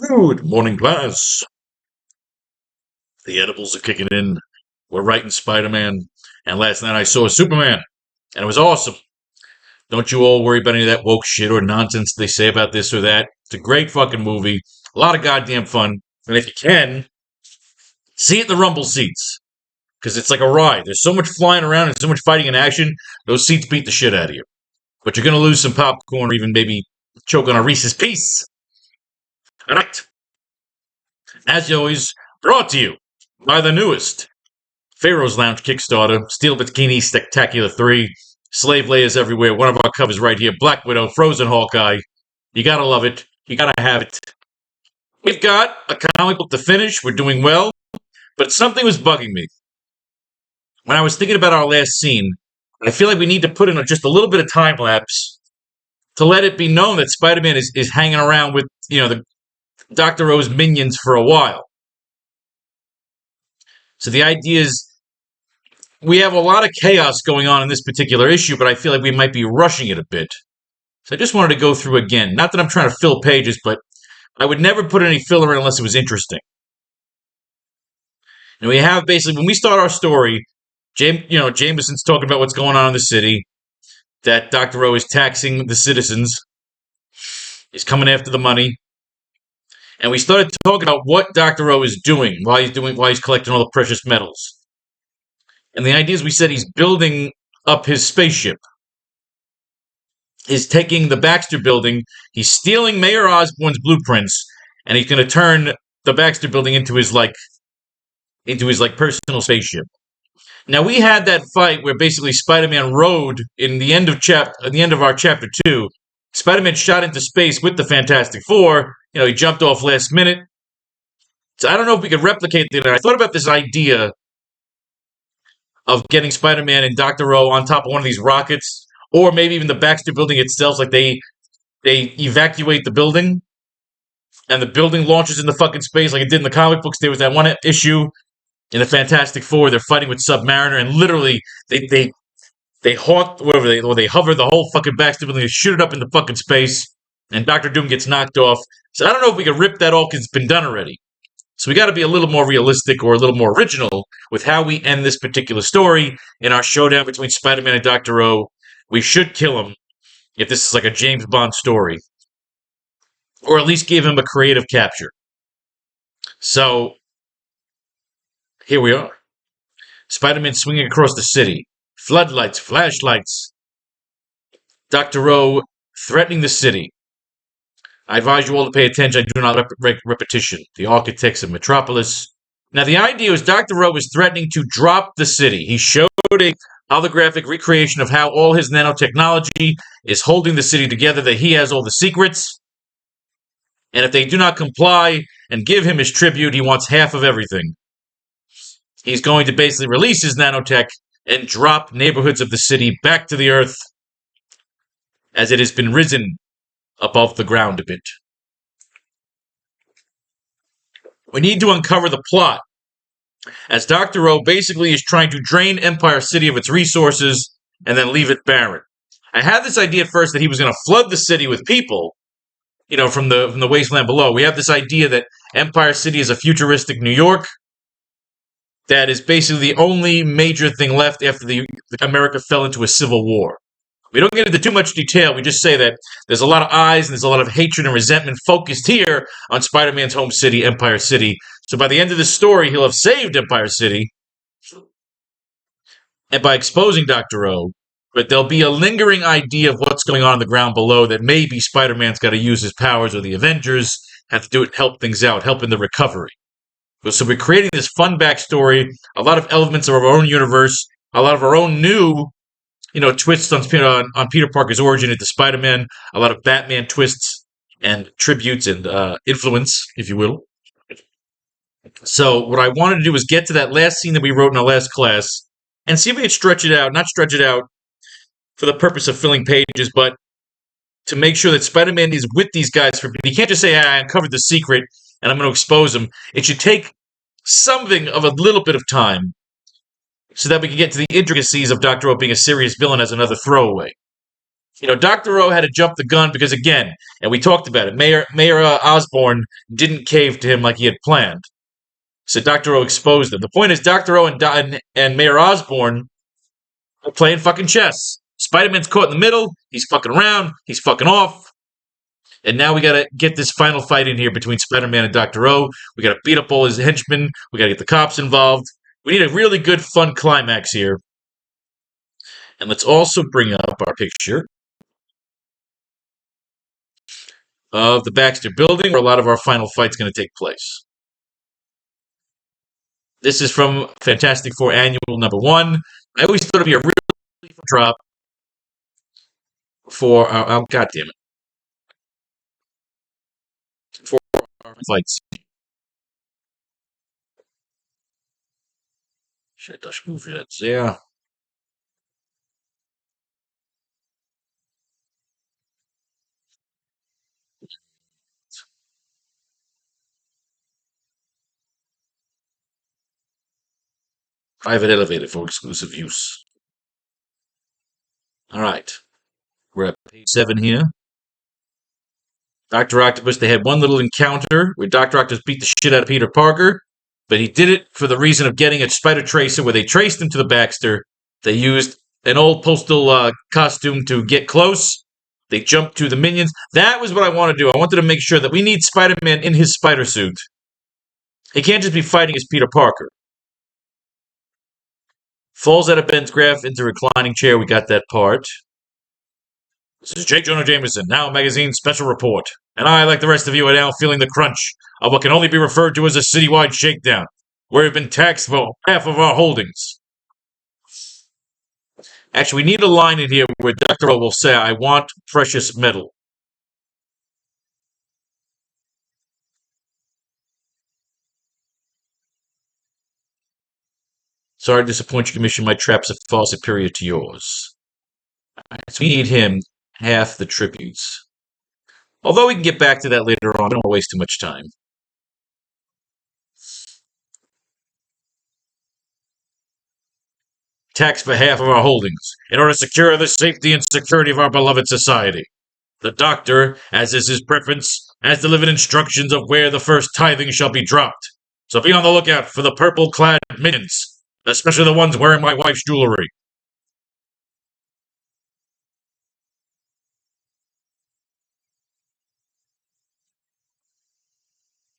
Good morning, class. The edibles are kicking in. We're writing Spider-Man, and last night I saw Superman, and it was awesome. Don't you all worry about any of that woke shit or nonsense they say about this or that. It's a great fucking movie, a lot of goddamn fun, and if you can, see it in the rumble seats, because it's like a ride. There's so much flying around and so much fighting and action, those seats beat the shit out of you. But you're gonna lose some popcorn or even maybe choke on a Reese's Piece. Alright. As always, brought to you by the newest Faro's Lounge Kickstarter, Steel Bikini Spectacular 3, Slave Layers everywhere, one of our covers right here, Black Widow, Frozen Hawkeye. You gotta love it. You gotta have it. We've got a comic book to finish. We're doing well, but something was bugging me. When I was thinking about our last scene, I feel like we need to put in just a little bit of time lapse to let it be known that Spider-Man is hanging around with, the Dr. O's minions for a while. So the idea is we have a lot of chaos going on in this particular issue, but I feel like we might be rushing it a bit. So I just wanted to go through again. Not that I'm trying to fill pages, but I would never put any filler in unless it was interesting. And we have basically, when we start our story, Jameson's talking about what's going on in the city, that Dr. O is taxing the citizens, he's coming after the money. And we started talking about what Dr. O is doing while he's collecting all the precious metals. And the idea is we said he's building up his spaceship. He's taking the Baxter building, he's stealing Mayor Osborn's blueprints, and he's going to turn the Baxter building into his personal spaceship. Now we had that fight where basically Spider-Man rode in the end of our chapter 2. Spider-Man shot into space with the Fantastic Four. He jumped off last minute. So I don't know if we could replicate that. I thought about this idea of getting Spider-Man and Dr. O on top of one of these rockets, or maybe even the Baxter building itself, like they evacuate the building, and the building launches into fucking space like it did in the comic books. There was that one issue in the Fantastic Four, they're fighting with Submariner, and literally they haunt they hover the whole fucking Baxter building, they shoot it up into fucking space, and Doctor Doom gets knocked off. So I don't know if we can rip that off because it's been done already. So we got to be a little more realistic or a little more original with how we end this particular story in our showdown between Spider-Man and Dr. O. We should kill him if this is like a James Bond story, or at least give him a creative capture. So here we are. Spider-Man swinging across the city. Floodlights, flashlights. Dr. O threatening the city. I advise you all to pay attention. I do not repetition. The architects of Metropolis. Now, the idea is Dr. O is threatening to drop the city. He showed a holographic recreation of how all his nanotechnology is holding the city together, that he has all the secrets. And if they do not comply and give him his tribute, he wants half of everything. He's going to basically release his nanotech and drop neighborhoods of the city back to the earth as it has been risen above the ground a bit. We need to uncover the plot, as Dr. O basically is trying to drain Empire City of its resources and then leave it barren. I had this idea at first that he was going to flood the city with people, from the wasteland below. We have this idea that Empire City is a futuristic New York that is basically the only major thing left after America fell into a civil war. We don't get into too much detail. We just say that there's a lot of eyes and there's a lot of hatred and resentment focused here on Spider-Man's home city, Empire City. So by the end of the story, he'll have saved Empire City, and by exposing Dr. O, but there'll be a lingering idea of what's going on the ground below, that maybe Spider-Man's got to use his powers, or the Avengers have to do it, help things out, help in the recovery. So we're creating this fun backstory, a lot of elements of our own universe, a lot of our own new twists on Peter Parker's origin into Spider-Man, a lot of Batman twists and tributes and influence, if you will. So what I wanted to do was get to that last scene that we wrote in our last class and see if we could not stretch it out for the purpose of filling pages, but to make sure that Spider-Man is with these guys. He can't just say, I uncovered the secret and I'm going to expose him. It should take something of a little bit of time so that we can get to the intricacies of Dr. O being a serious villain as another throwaway. Dr. O had to jump the gun because, again, and we talked about it, Mayor Osborn didn't cave to him like he had planned. So Dr. O exposed him. The point is, Dr. O and Mayor Osborn are playing fucking chess. Spider-Man's caught in the middle. He's fucking around. He's fucking off. And now we gotta get this final fight in here between Spider-Man and Dr. O. We gotta beat up all his henchmen. We gotta get the cops involved. We need a really good, fun climax here. And let's also bring up our picture of the Baxter Building, where a lot of our final fight's going to take place. This is from Fantastic Four Annual #1. I always thought it'd be a really fun drop for our, God damn it, for our fights. Shit, das move jetzt sehr. Private elevator for exclusive use. All right. We're at page 7 here. Dr. Octopus, they had one little encounter where Dr. Octopus beat the shit out of Peter Parker, but he did it for the reason of getting a Spider Tracer where they traced him to the Baxter. They used an old postal costume to get close. They jumped to the minions. That was what I wanted to do. I wanted to make sure that we need Spider-Man in his spider suit. He can't just be fighting as Peter Parker. Falls out of Ben's graph into a reclining chair. We got that part. This is J. Jonah Jameson, Now Magazine Special Report. And I, like the rest of you, are now feeling the crunch of what can only be referred to as a citywide shakedown, where we've been taxed for half of our holdings. Actually, we need a line in here where Dr. O will say, I want precious metal. Sorry to disappoint you, Commission. My traps are far superior to yours. Right, so we need him half the tributes. Although we can get back to that later on. I don't want to waste too much time. Tax for half of our holdings, in order to secure the safety and security of our beloved society. The doctor, as is his preference, has delivered instructions of where the first tithing shall be dropped. So be on the lookout for the purple-clad minions, especially the ones wearing my wife's jewelry.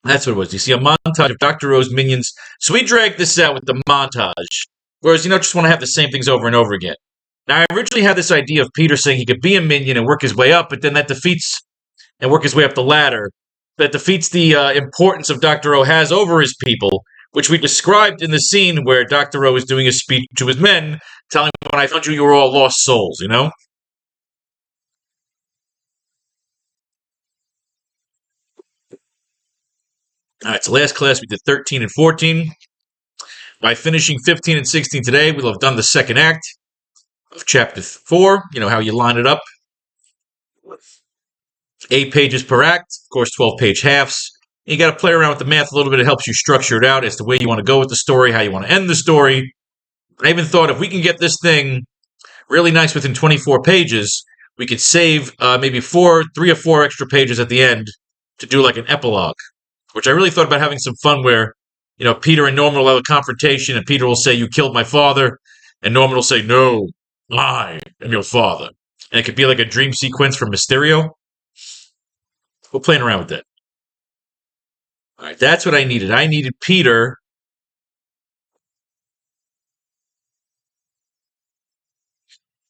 That's what it was. You see a montage of Dr. O's minions. So we dragged this out with the montage. Whereas, just want to have the same things over and over again. Now, I originally had this idea of Peter saying he could be a minion and work his way up, but then that defeats, and work his way up the ladder, that defeats the importance of Dr. O has over his people, which we described in the scene where Dr. O is doing a speech to his men, telling them, when I found you, you were all lost souls, All right, so last class we did 13 and 14. By finishing 15 and 16 today, we'll have done the second act of chapter 4, how you line it up. 8 pages per act, of course, 12-page halves. You got to play around with the math a little bit. It helps you structure it out as to where you want to go with the story, how you want to end the story. I even thought if we can get this thing really nice within 24 pages, we could save maybe 3 or 4 extra pages at the end to do like an epilogue, which I really thought about having some fun where, Peter and Norman will have a confrontation, and Peter will say, you killed my father, and Norman will say, no, I am your father. And it could be like a dream sequence from Mysterio. We're playing around with that. All right, that's what I needed. I needed Peter.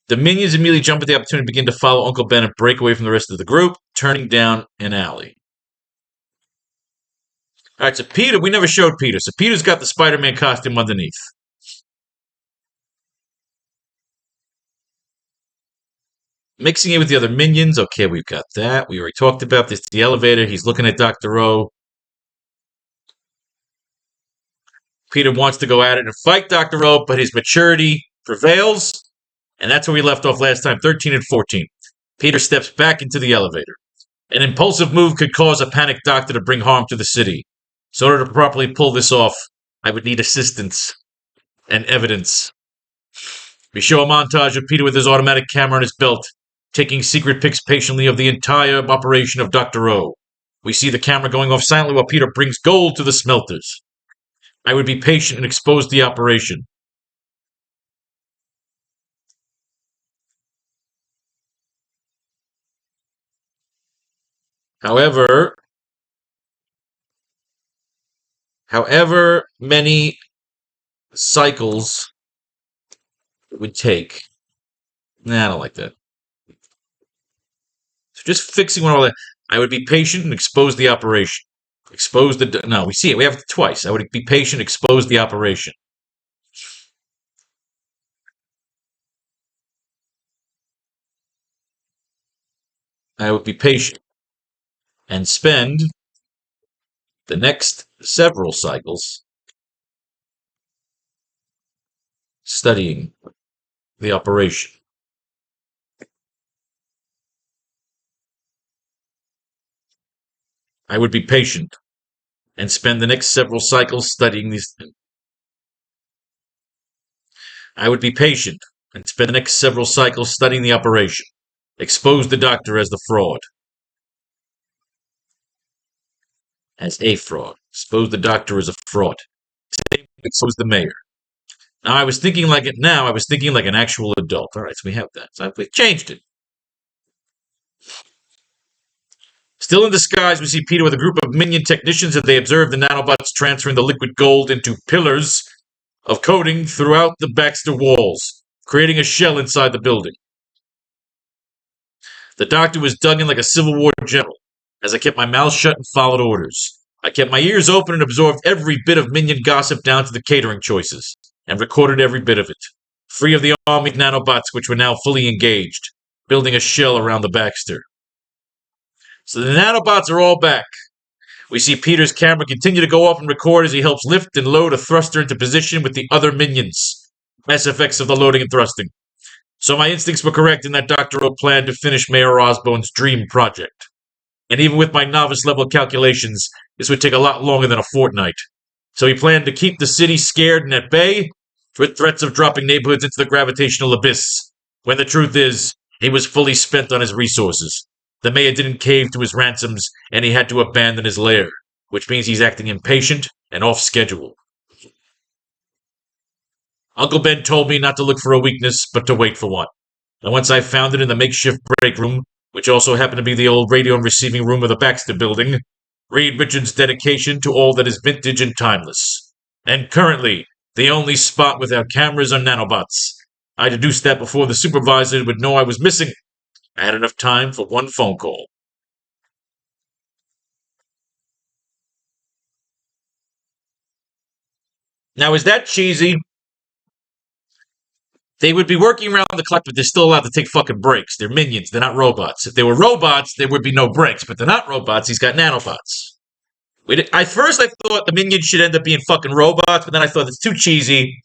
The minions immediately jump at the opportunity to begin to follow Uncle Ben and break away from the rest of the group, turning down an alley. All right, so Peter, we never showed Peter. So Peter's got the Spider-Man costume underneath. Mixing it with the other minions. Okay, we've got that. We already talked about this. The elevator. He's looking at Dr. O. Peter wants to go at it and fight Dr. O, but his maturity prevails. And that's where we left off last time, 13 and 14. Peter steps back into the elevator. An impulsive move could cause a panicked doctor to bring harm to the city. So in order to properly pull this off, I would need assistance and evidence. We show a montage of Peter with his automatic camera on his belt, taking secret pics patiently of the entire operation of Dr. O. We see the camera going off silently while Peter brings gold to the smelters. I would be patient and expose the operation. However many cycles it would take. Nah, I don't like that. So just fixing all that. I would be patient and expose the operation. Expose the. No, we see it. We have it twice. I would be patient, expose the operation. I would be patient and spend the next several cycles studying the operation. I would be patient and spend the next several cycles studying these. I would be patient and spend the next several cycles studying the operation. Expose the doctor as the fraud. As a fraud. Expose the doctor as a fraud. Expose the mayor. Now I was thinking like it now, I was thinking like an actual adult. All right, so we have that. So we changed it. Still in disguise, we see Peter with a group of minion technicians as they observe the nanobots transferring the liquid gold into pillars of coating throughout the Baxter walls, creating a shell inside the building. The doctor was dug in like a Civil War general, as I kept my mouth shut and followed orders. I kept my ears open and absorbed every bit of minion gossip down to the catering choices, and recorded every bit of it, free of the army of nanobots which were now fully engaged, building a shell around the Baxter. So the nanobots are all back. We see Peter's camera continue to go off and record as he helps lift and load a thruster into position with the other minions. Mass effects of the loading and thrusting. So my instincts were correct in that Dr. O planned to finish Mayor Osborn's dream project. And even with my novice-level calculations, this would take a lot longer than a fortnight. So he planned to keep the city scared and at bay, with threats of dropping neighborhoods into the gravitational abyss, when the truth is, he was fully spent on his resources. The mayor didn't cave to his ransoms, and he had to abandon his lair, which means he's acting impatient and off schedule. Uncle Ben told me not to look for a weakness, but to wait for one. And once I found it in the makeshift break room, which also happened to be the old radio and receiving room of the Baxter building, read Richard's dedication to all that is vintage and timeless. And currently, the only spot without cameras or nanobots. I deduced that before the supervisor would know I was missing. I had enough time for one phone call. Now, is that cheesy? They would be working around the clock, but they're still allowed to take fucking breaks. They're minions. They're not robots. If they were robots, there would be no breaks. But they're not robots. He's got nanobots. First I thought the minions should end up being fucking robots, but then I thought it's too cheesy.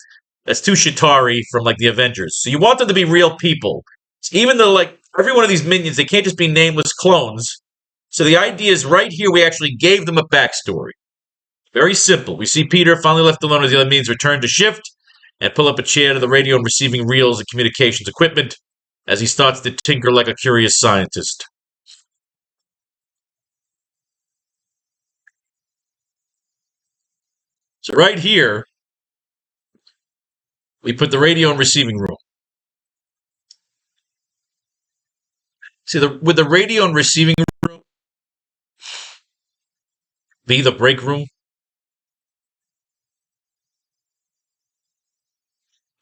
That's too Shitari from like the Avengers. So you want them to be real people. Even though like every one of these minions, they can't just be nameless clones. So the idea is right here we actually gave them a backstory. Very simple. We see Peter finally left alone as the other minions return to shift and pull up a chair to the radio and receiving reels and communications equipment as he starts to tinker like a curious scientist. So right here, we put the radio and receiving room. See, would the radio and receiving room be the break room?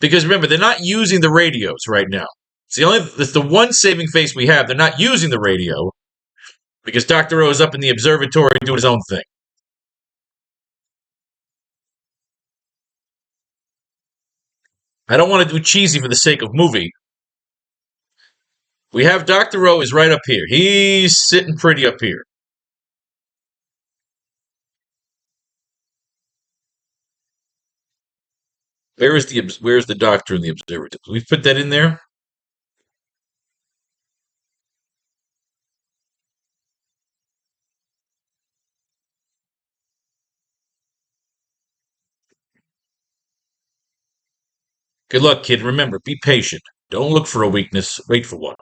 Because remember, they're not using the radios right now. It's the one saving face we have. They're not using the radio because Dr. O is up in the observatory doing his own thing. I don't want to do cheesy for the sake of movie. We have Dr. O is right up here. He's sitting pretty up here. Where's the doctor in the observatory? We've put that in there. Good luck, kid. Remember, be patient. Don't look for a weakness. Wait for one.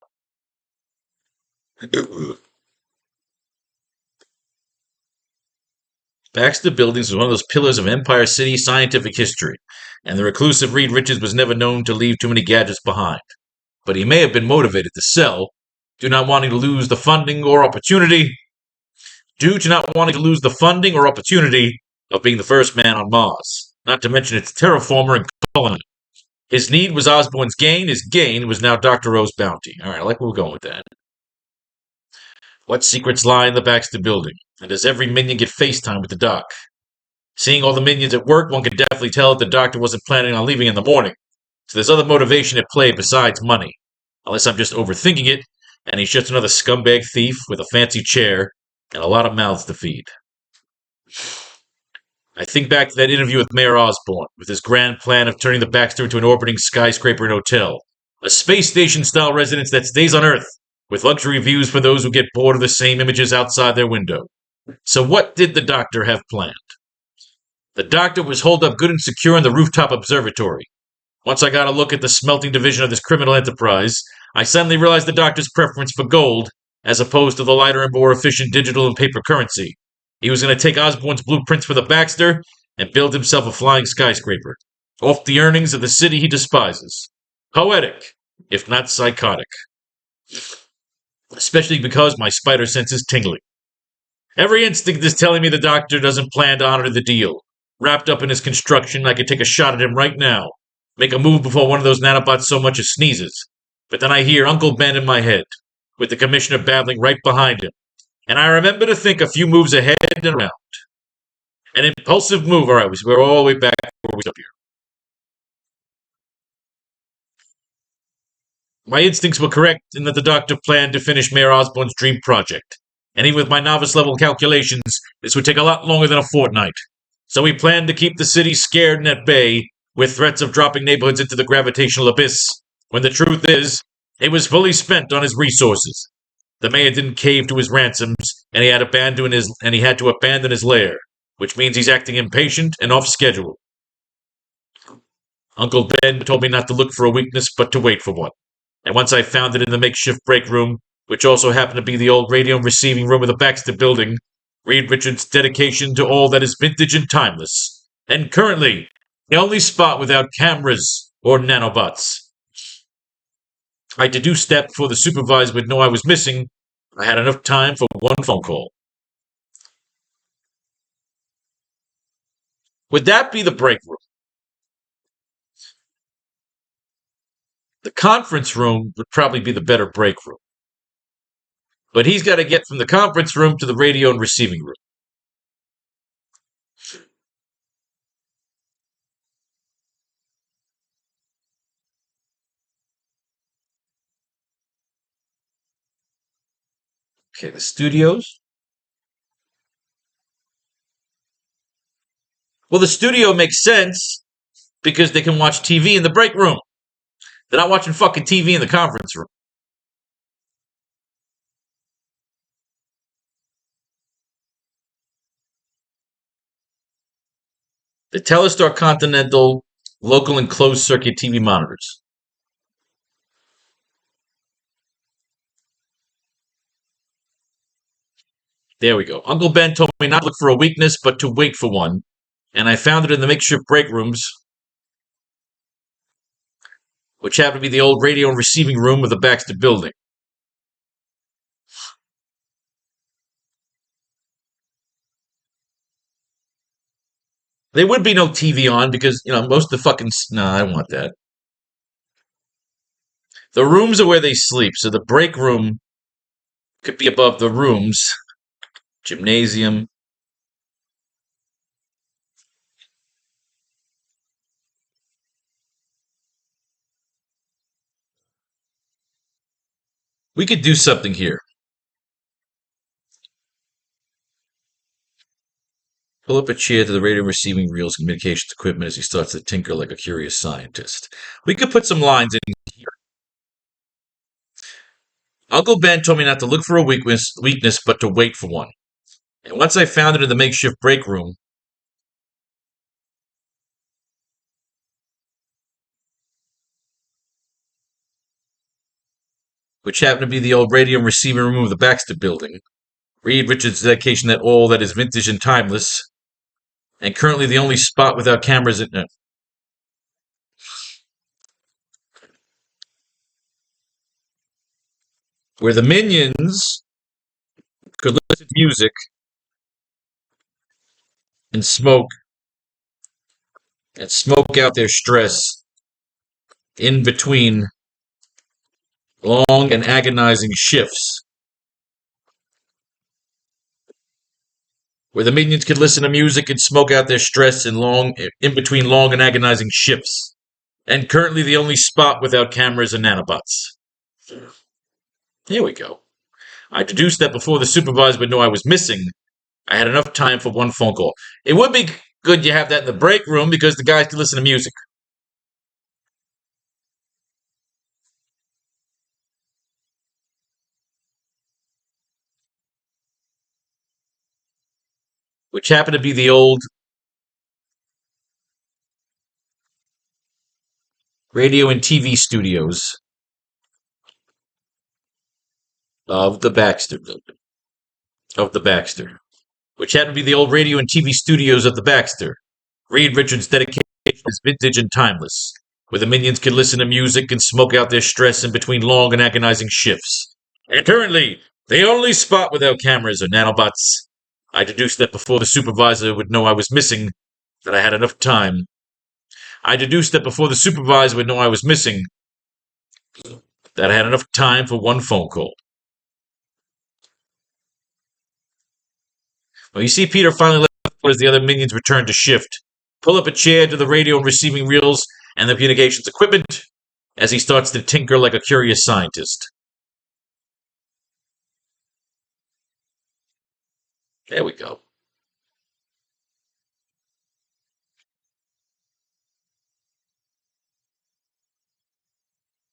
Baxter Buildings was one of those pillars of Empire City scientific history, and the reclusive Reed Richards was never known to leave too many gadgets behind. But he may have been motivated to sell, due to not wanting to lose the funding or opportunity, of being the first man on Mars, not to mention its terraformer and colony. His need was Osborn's gain, his gain was now Dr. O's bounty. Alright, I like where we're going with that. What secrets lie in the Baxter Building? And does every minion get FaceTime with the Doc? Seeing all the minions at work, one could definitely tell that the Doctor wasn't planning on leaving in the morning. So there's other motivation at play besides money. Unless I'm just overthinking it, and he's just another scumbag thief with a fancy chair and a lot of mouths to feed. I think back to that interview with Mayor Osborn, with his grand plan of turning the Baxter into an orbiting skyscraper and hotel. A space station-style residence that stays on Earth, with luxury views for those who get bored of the same images outside their window. So what did the Doctor have planned? The Doctor was holed up good and secure in the rooftop observatory. Once I got a look at the smelting division of this criminal enterprise, I suddenly realized the Doctor's preference for gold, as opposed to the lighter and more efficient digital and paper currency. He was going to take Osborn's blueprints for the Baxter and build himself a flying skyscraper, off the earnings of the city he despises. Poetic, if not psychotic. Especially because my spider sense is tingling. Every instinct is telling me the Doctor doesn't plan to honor the deal. Wrapped up in his construction, I could take a shot at him right now. Make a move before one of those nanobots so much as sneezes. But then I hear Uncle Ben in my head, with the Commissioner babbling right behind him. And I remember to think a few moves ahead and around. An impulsive move. Alright, we're all the way back where we up here. My instincts were correct in that the Doctor planned to finish Mayor Osborn's dream project. And even with my novice-level calculations, this would take a lot longer than a fortnight. So he planned to keep the city scared and at bay, with threats of dropping neighborhoods into the gravitational abyss, when the truth is, he was fully spent on his resources. The mayor didn't cave to his ransoms, and he had to abandon his lair, which means he's acting impatient and off schedule. Uncle Ben told me not to look for a weakness, but to wait for one. And once I found it in the makeshift break room, which also happened to be the old radio and receiving room of the Baxter Building, Reed Richards' dedication to all that is vintage and timeless, and currently the only spot without cameras or nanobots. I deduced that before the supervisor would know I was missing, I had enough time for one phone call. Would that be the break room? The conference room would probably be the better break room. But he's got to get from the conference room to the radio and receiving room. Okay, the studios. Well, the studio makes sense because they can watch TV in the break room. They're not watching fucking TV in the conference room. The Telestar Continental local and closed circuit TV monitors. There we go. Uncle Ben told me not to look for a weakness, but to wait for one. And I found it in the makeshift break rooms, which happened to be the old radio and receiving room of the Baxter Building. There would be no TV on because, most of the fucking... No, I don't want that. The rooms are where they sleep, so the break room could be above the rooms. Gymnasium. We could do something here. Pull up a chair to the radio receiving reels communications equipment as he starts to tinker like a curious scientist. We could put some lines in here. Uncle Ben told me not to look for a weakness, but to wait for one. And once I found it in the makeshift break room, which happened to be the old radio and receiving room of the Baxter building. Read Richard's dedication that all that is vintage and timeless, and currently the only spot without cameras in where the minions could listen to music and smoke out their stress in between long and agonizing shifts. Where the minions could listen to music and smoke out their stress in between long and agonizing shifts. And currently the only spot without cameras and nanobots. Here we go. I deduced that before the supervisor would know I was missing, I had enough time for one phone call. It would be good you have that in the break room because the guys can listen to music. Which happened to be the old radio and TV studios of the Baxter building. Of the Baxter. Which happened to be the old radio and TV studios of the Baxter. Read Richard's dedication is vintage and timeless, where the minions can listen to music and smoke out their stress in between long and agonizing shifts. And currently, the only spot without cameras are nanobots. I deduced that before the supervisor would know I was missing, that I had enough time. I deduced that before the supervisor would know I was missing, that I had enough time for one phone call. Well, you see Peter finally left as the other minions returned to shift. Pull up a chair to the radio and receiving reels and the communications equipment as he starts to tinker like a curious scientist. There we go.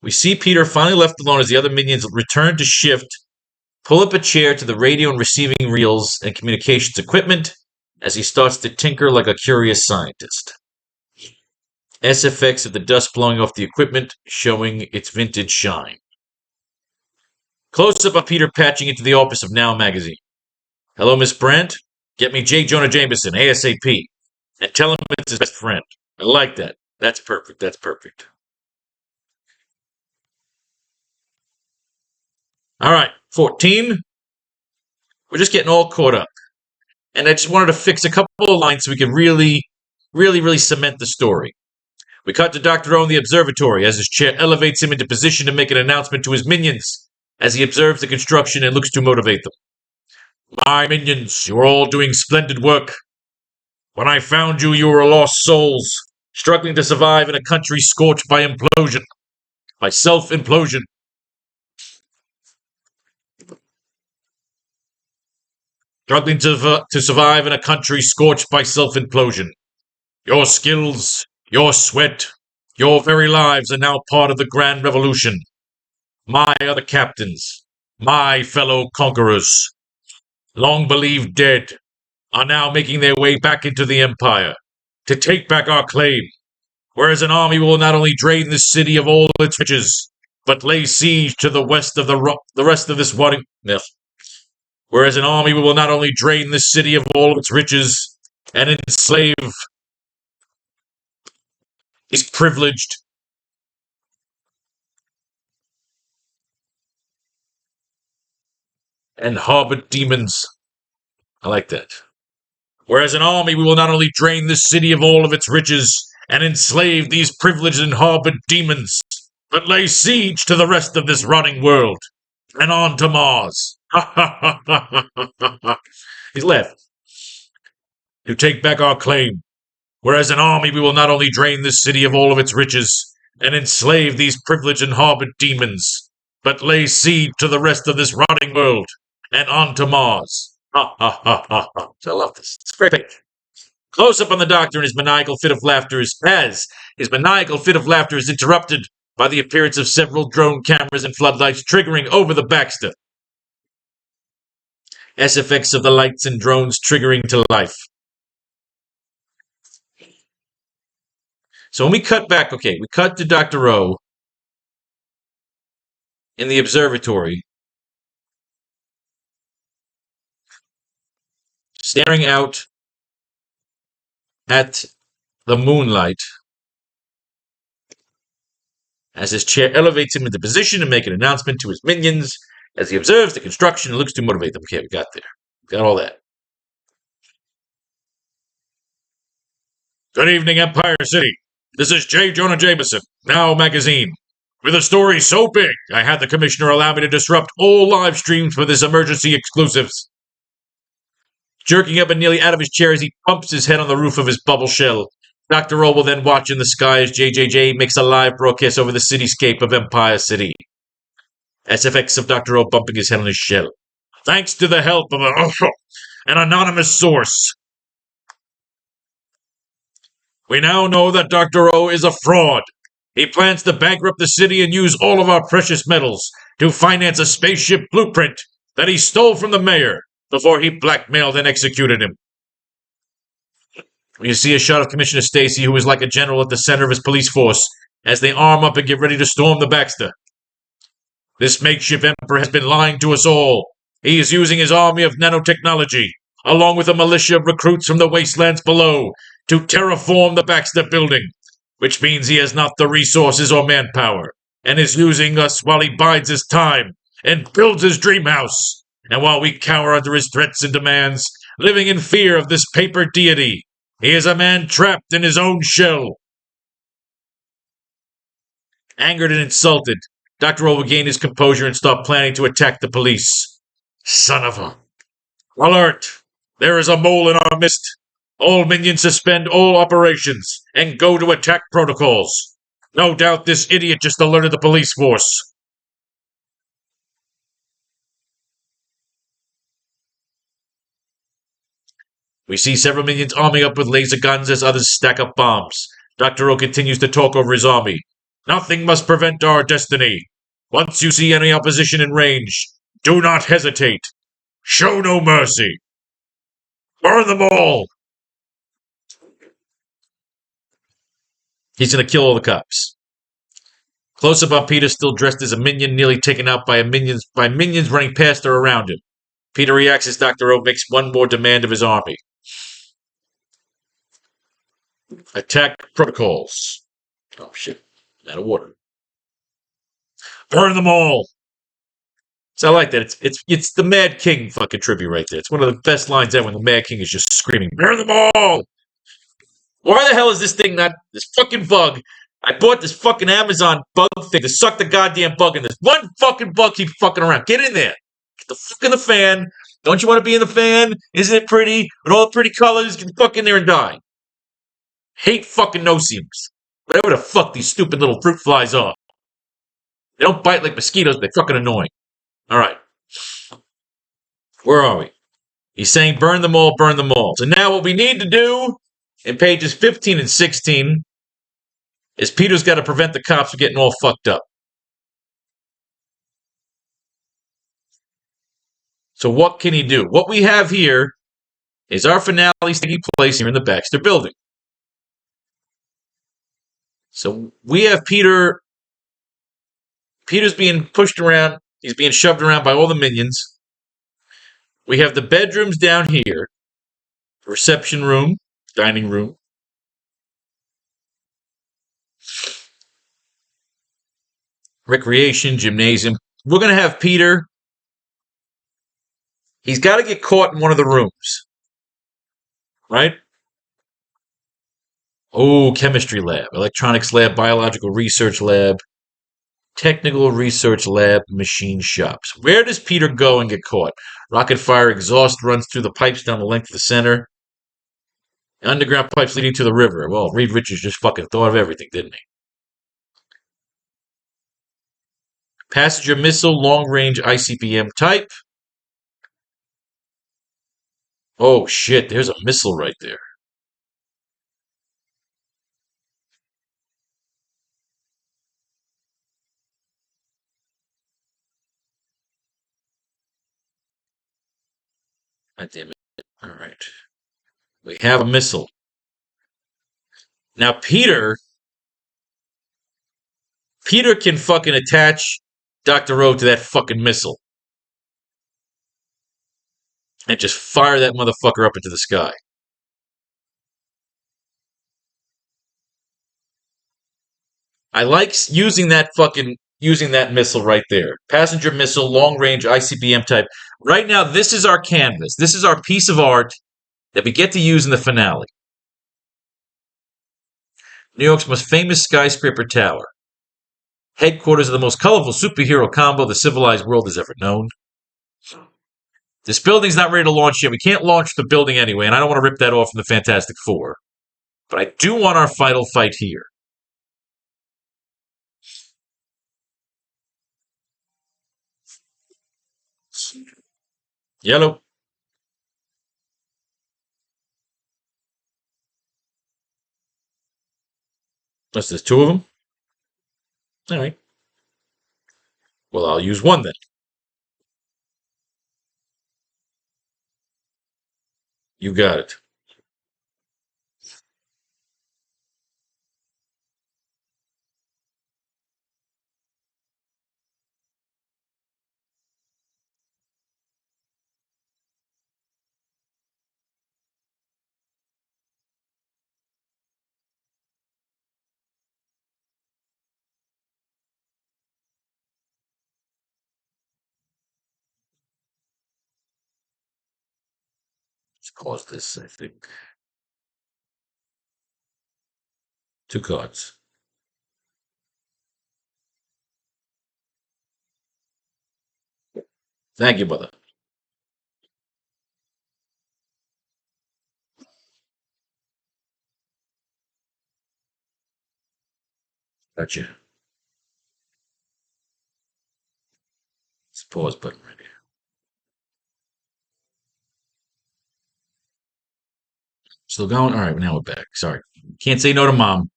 We see Peter finally left alone as the other minions return to shift, pull up a chair to the radio and receiving reels and communications equipment as he starts to tinker like a curious scientist. SFX of the dust blowing off the equipment, showing its vintage shine. Close up of Peter patching into the office of Now magazine. Hello, Miss Brandt? Get me J. Jonah Jameson, ASAP. And tell him it's his best friend. I like that. That's perfect. That's perfect. All right, 14. We're just getting all caught up. And I just wanted to fix a couple of lines so we could really cement the story. We cut to Dr. O in the observatory as his chair elevates him into position to make an announcement to his minions as he observes the construction and looks to motivate them. My minions, you are all doing splendid work. When I found you, you were lost souls, struggling to survive in a country scorched by implosion, by self-implosion. Struggling to survive in a country scorched by self-implosion. Your skills, your sweat, your very lives are now part of the grand revolution. My other captains, my fellow conquerors, long believed dead, are now making their way back into the Empire to take back our claim, whereas an army will not only drain this city of all its riches, but lay siege to the west of the rest of this water. Whereas an army will not only drain this city of all its riches and enslave these privileged and harbored demons. I like that. Whereas an army will not only drain this city of all of its riches and enslave these privileged and harbored demons, but lay siege to the rest of this rotting world and on to Mars. He's left. To take back our claim. Whereas an army we will not only drain this city of all of its riches and enslave these privileged and harbored demons, but lay siege to the rest of this rotting world and on to Mars. Ha ha ha ha ha. I love this. It's great. Close up on the doctor and his maniacal fit of laughter is interrupted by the appearance of several drone cameras and floodlights triggering over the Baxter. SFX of the lights and drones triggering to life. So when we cut back, we cut to Dr. O. in the observatory, staring out at the moonlight as his chair elevates him into position to make an announcement to his minions as he observes the construction and looks to motivate them. Okay, we got there. We got all that. Good evening, Empire City. This is J. Jonah Jameson, Now Magazine. With a story so big, I had the commissioner allow me to disrupt all live streams for this emergency exclusives. Jerking up and nearly out of his chair as he pumps his head on the roof of his bubble shell. Dr. O will then watch in the sky as JJJ makes a live broadcast over the cityscape of Empire City. SFX of Dr. O bumping his head on his shell. Thanks to the help of an anonymous source, we now know that Dr. O is a fraud. He plans to bankrupt the city and use all of our precious metals to finance a spaceship blueprint that he stole from the mayor before he blackmailed and executed him. You see a shot of Commissioner Stacy, who is like a general at the center of his police force, as they arm up and get ready to storm the Baxter. This makeshift emperor has been lying to us all. He is using his army of nanotechnology, along with a militia of recruits from the wastelands below, to terraform the Baxter building, which means he has not the resources or manpower, and is using us while he bides his time and builds his dream house. And while we cower under his threats and demands, living in fear of this paper deity, he is a man trapped in his own shell. Angered and insulted, Dr. O will gain his composure and start planning to attack the police. Son of a... Alert! There is a mole in our midst. All minions suspend all operations and go to attack protocols. No doubt this idiot just alerted the police force. We see several minions arming up with laser guns as others stack up bombs. Dr. O continues to talk over his army. Nothing must prevent our destiny. Once you see any opposition in range, do not hesitate. Show no mercy. Burn them all. He's going to kill all the cops. Close up on Peter, still dressed as a minion, nearly taken out by minions running past or around him. Peter reacts as Dr. O makes one more demand of his army. Attack protocols. Oh, shit. Out of water. Burn them all. So I like that. It's the Mad King fucking tribute right there. It's one of the best lines ever when the Mad King is just screaming, burn them all! Why the hell is this thing not... This fucking bug... I bought this fucking Amazon bug thing to suck the goddamn bug in. This one fucking bug keeps fucking around. Get in there. Get the fuck in the fan. Don't you want to be in the fan? Isn't it pretty? With all the pretty colors, get the fuck in there and die. Hate fucking no-seamers. Whatever the fuck these stupid little fruit flies are. They don't bite like mosquitoes, but they're fucking annoying. Alright. Where are we? He's saying burn them all, burn them all. So now what we need to do in pages 15 and 16 is Peter's got to prevent the cops from getting all fucked up. So what can he do? What we have here is our finale taking place here in the Baxter building. So we have Peter. Peter's being pushed around. He's being shoved around by all the minions. We have the bedrooms down here. Reception room, dining room. Recreation, gymnasium. We're going to have Peter. He's got to get caught in one of the rooms. Right? Oh, chemistry lab, electronics lab, biological research lab, technical research lab, machine shops. Where does Peter go and get caught? Rocket fire exhaust runs through the pipes down the length of the center. Underground pipes leading to the river. Well, Reed Richards just fucking thought of everything, didn't he? Passenger missile, long-range ICBM type. Oh, shit, there's a missile right there. God damn it. All right. We have a missile. Now, Peter can fucking attach Dr. O to that fucking missile and just fire that motherfucker up into the sky. I like using that missile right there. Passenger missile, long range ICBM type. Right now, this is our canvas. This is our piece of art that we get to use in the finale. New York's most famous skyscraper tower. Headquarters of the most colorful superhero combo the civilized world has ever known. This building's not ready to launch yet. We can't launch the building anyway, and I don't want to rip that off from the Fantastic Four. But I do want our final fight here. Yellow. There's two of them. All right. Well, I'll use one then. You got it. Let's cause this, I think. Two cards. Thank you, brother. Gotcha. It's pause button right here. Still going? All right, now we're back. Sorry. Can't say no to mom.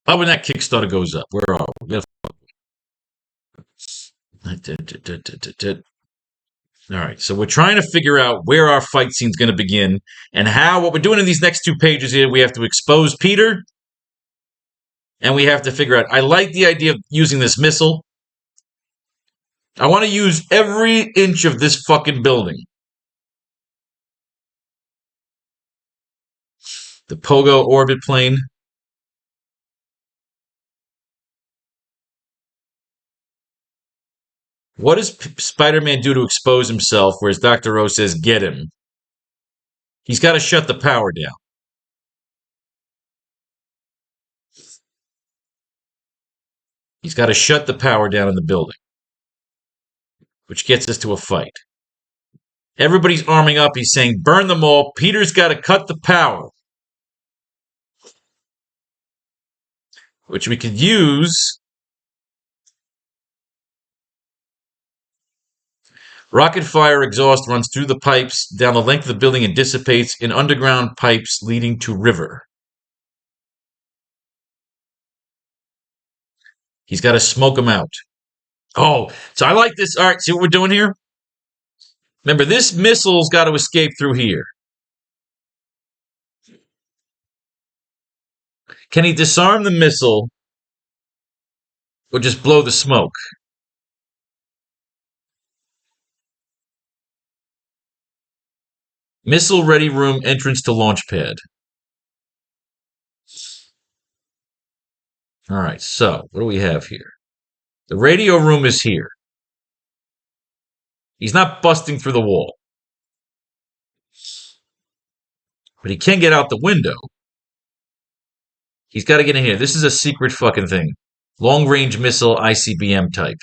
How when that Kickstarter goes up? Where are we? All right, so we're trying to figure out where our fight scene's going to begin and how. What we're doing in these next two pages here, we have to expose Peter and we have to figure out. I like the idea of using this missile. I want to use every inch of this fucking building. The Pogo orbit plane. What does Spider-Man do to expose himself, whereas Dr. O says, get him? He's got to shut the power down. He's got to shut the power down in the building, which gets us to a fight. Everybody's arming up. He's saying, burn them all. Peter's got to cut the power, which we could use. Rocket fire exhaust runs through the pipes down the length of the building and dissipates in underground pipes leading to river. He's got to smoke them out. Oh, so I like this. All right, see what we're doing here? Remember, this missile's got to escape through here. Can he disarm the missile or just blow the smoke? Missile ready room entrance to launch pad. All right, so what do we have here? The radio room is here. He's not busting through the wall. But he can get out the window. He's got to get in here. This is a secret fucking thing. Long range missile ICBM type.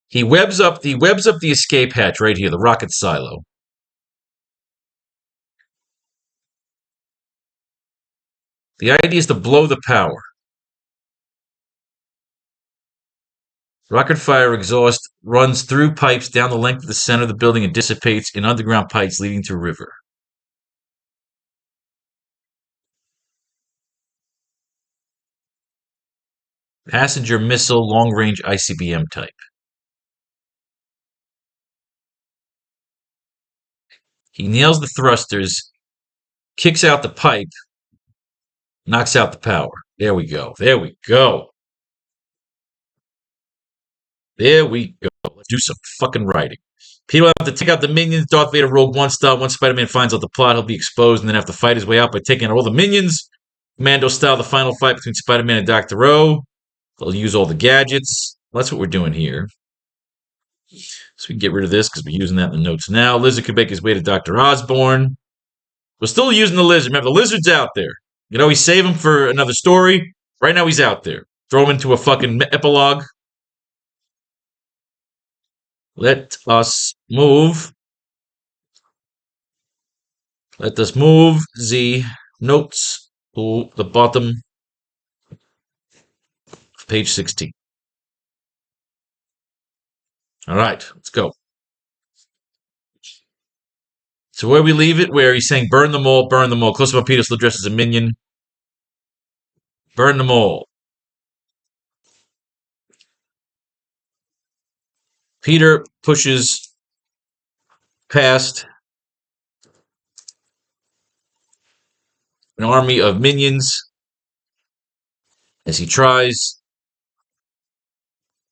He webs up the escape hatch right here, the rocket silo. The idea is to blow the power. Rocket fire exhaust runs through pipes down the length of the center of the building and dissipates in underground pipes leading to river. Passenger missile long range ICBM type. He nails the thrusters, kicks out the pipe, knocks out the power. There we go. There we go. There we go. Let's do some fucking writing. Peter will have to take out the minions. Darth Vader Rogue One style. Once Spider-Man finds out the plot, he'll be exposed and then have to fight his way out by taking out all the minions. Commando style, the final fight between Spider-Man and Dr. O. They'll use all the gadgets. Well, that's what we're doing here. So we can get rid of this because we're using that in the notes now. Lizard can make his way to Dr. Osborn. We're still using the lizard. Remember, the lizard's out there. You know, we save him for another story. Right now, he's out there. Throw him into a fucking epilogue. Let us move. Let us move the notes to the bottom of page 16. All right, let's go. So where we leave it, where he's saying, burn them all, burn them all. Close up on Peter still dressed as a minion. Burn them all. Peter pushes past an army of minions as he tries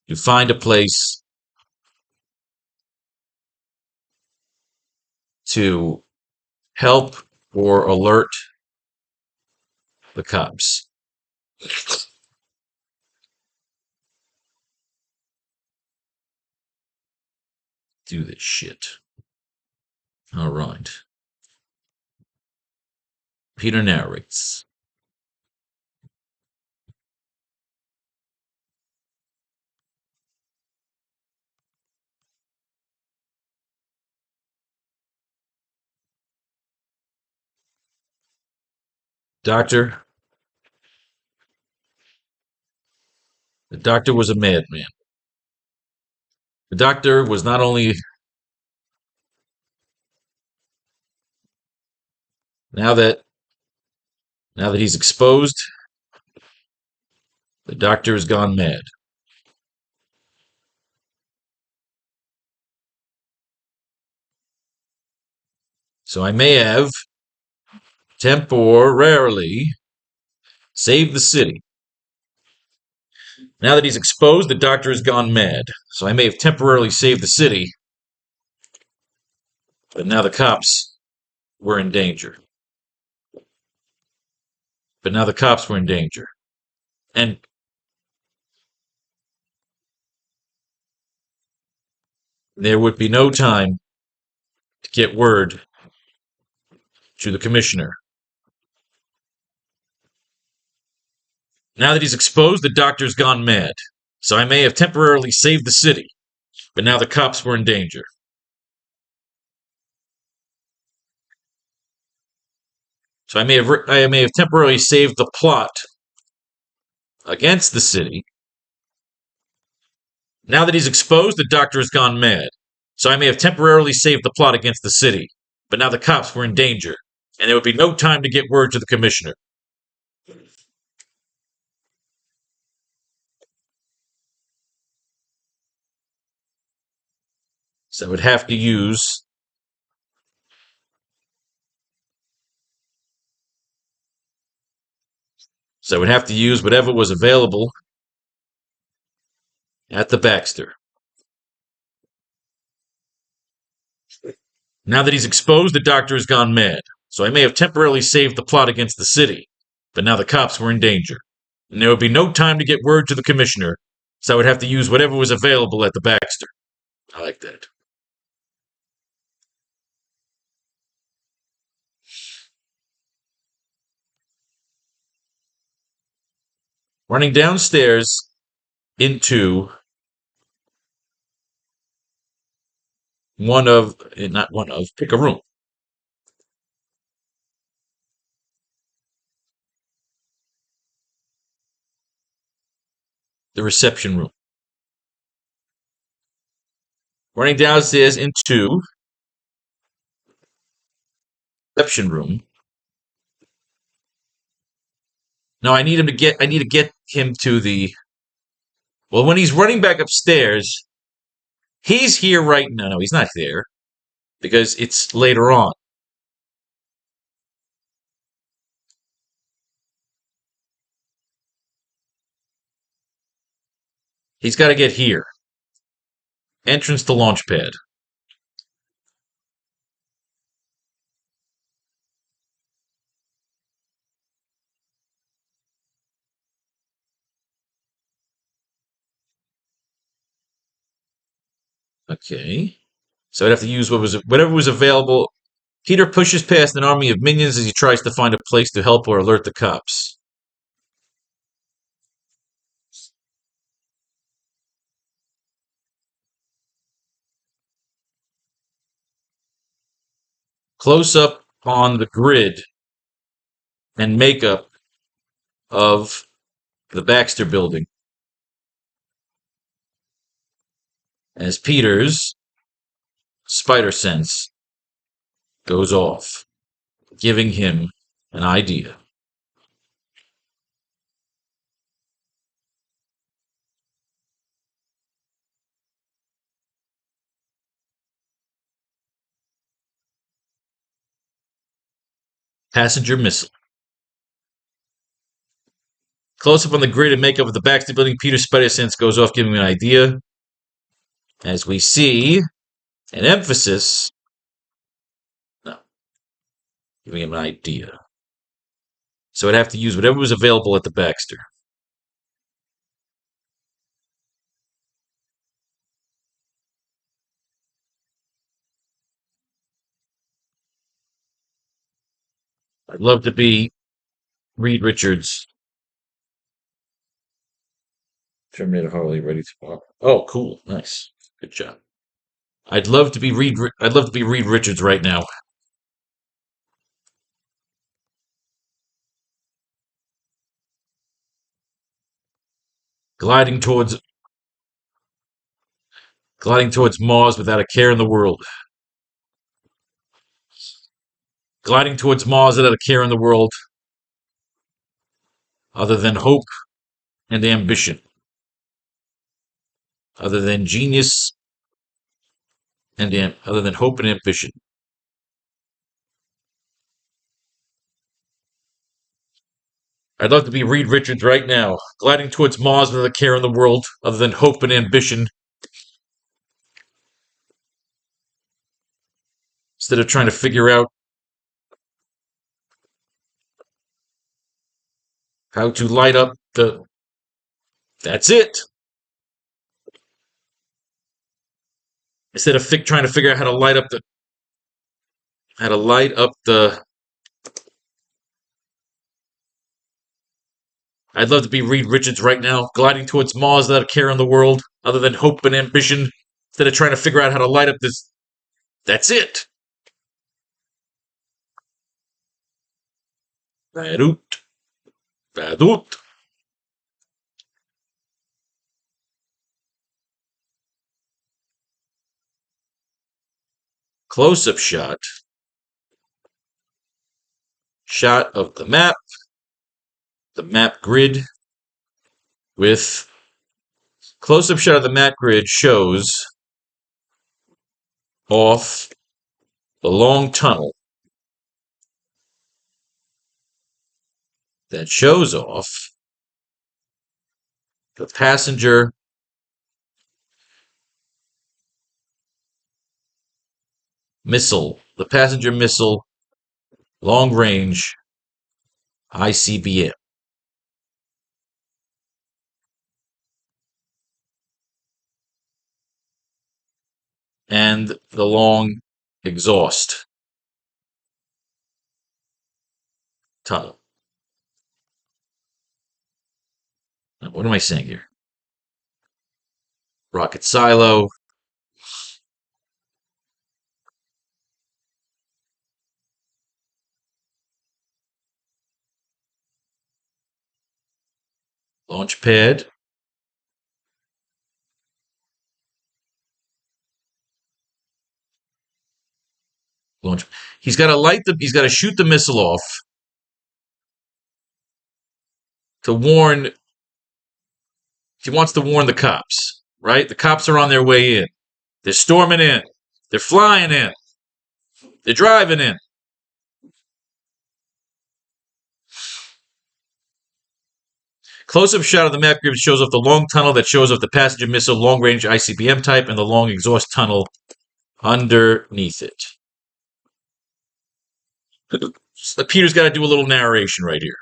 to find a place to help or alert the cops. Do this shit. All right. Peter narrates. The doctor was a madman. The doctor was not only now that he's exposed, the doctor has gone mad. So I may have temporarily saved the city. Now that he's exposed, the doctor has gone mad. So I may have temporarily saved the city, but now the cops were in danger. And there would be no time to get word to the commissioner. Now that he's exposed, the doctor's gone mad. So I may have temporarily saved the city, but now the cops were in danger. So I may have temporarily saved the plot against the city. Now that he's exposed, the doctor has gone mad. So I may have temporarily saved the plot against the city, but now the cops were in danger, and there would be no time to get word to the commissioner. So I would have to use whatever was available at the Baxter. Now that he's exposed, the doctor has gone mad. So I may have temporarily saved the plot against the city, but now the cops were in danger, and there would be no time to get word to the commissioner, so I would have to use whatever was available at the Baxter. I like that. Running downstairs into pick a room. The reception room. Running downstairs into reception room. No, I need to get him to the. Well, when he's running back upstairs, he's here right now. No, he's not there. because it's later on. He's got to get here. Entrance to launch pad. Okay. So I'd have to use whatever was available. Peter pushes past an army of minions as he tries to find a place to help or alert the cops. Close up on the grid and makeup of the Baxter building as Peter's spider sense goes off, giving him an idea. Passenger missile. Close up on the grid and makeup of the Baxter building, Peter's spider sense goes off, giving him an idea. As we see an emphasis. No, giving him an idea. So I'd have to use whatever was available at the Baxter. I'd love to be Reed Richards. Terminator Harley ready to pop. Oh, cool. Nice. Good job. I'd love to be Reed Richards right now. Gliding towards Mars without a care in the world. Gliding towards Mars without a care in the world other than hope and ambition. Other than genius and other than hope and ambition. I'd love to be Reed Richards right now, gliding towards Mars without a care in the world other than hope and ambition. Instead of trying to figure out how to light up the. That's it. Instead of trying to figure out how to light up the. How to light up the. I'd love to be Reed Richards right now, gliding towards Mars without a care in the world other than hope and ambition. Instead of trying to figure out how to light up this. That's it. Badut. Badut. Close-up shot. Shot of the map grid with close-up shot of the map grid shows off the long tunnel that shows off the passenger missile, long range ICBM. And the long exhaust tunnel. What am I saying here? Rocket silo. Launch pad. Launch. He's got to shoot the missile off to warn. He wants to warn the cops, right? The cops are on their way in. They're storming in. They're flying in. They're driving in. Close-up shot of the map grid shows off the long tunnel that shows off the passenger missile long-range ICBM type and the long exhaust tunnel underneath it. Peter's got to do a little narration right here.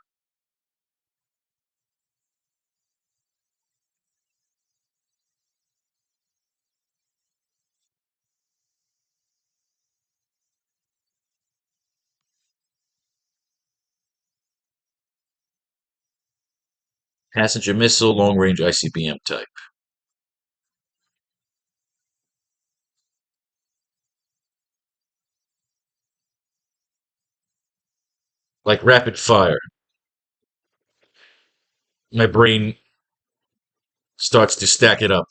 Passenger missile, long-range ICBM type. Like rapid fire. My brain starts to stack it up.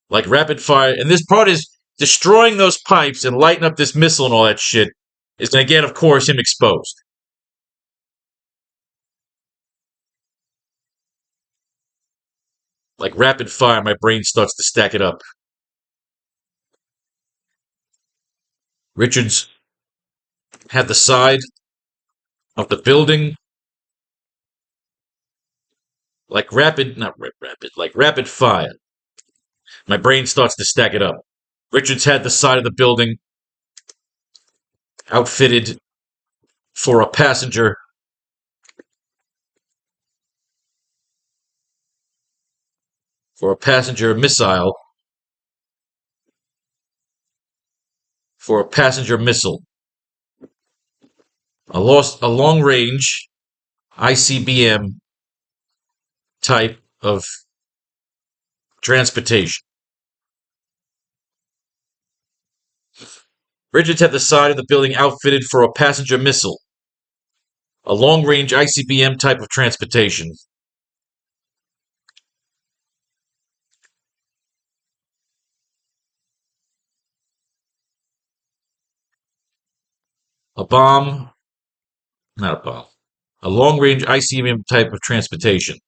Like rapid fire. And this part is destroying those pipes and lighting up this missile and all that shit is going to get, of course, him exposed. Like rapid fire, my brain starts to stack it up. Richards had the side of the building like rapid fire. My brain starts to stack it up. Richards had the side of the building outfitted for a passenger missile, for a passenger missile. A long-range ICBM type of transportation. Richards had the side of the building outfitted for a passenger missile. A long-range ICBM type of transportation. A long-range ICBM type of transportation.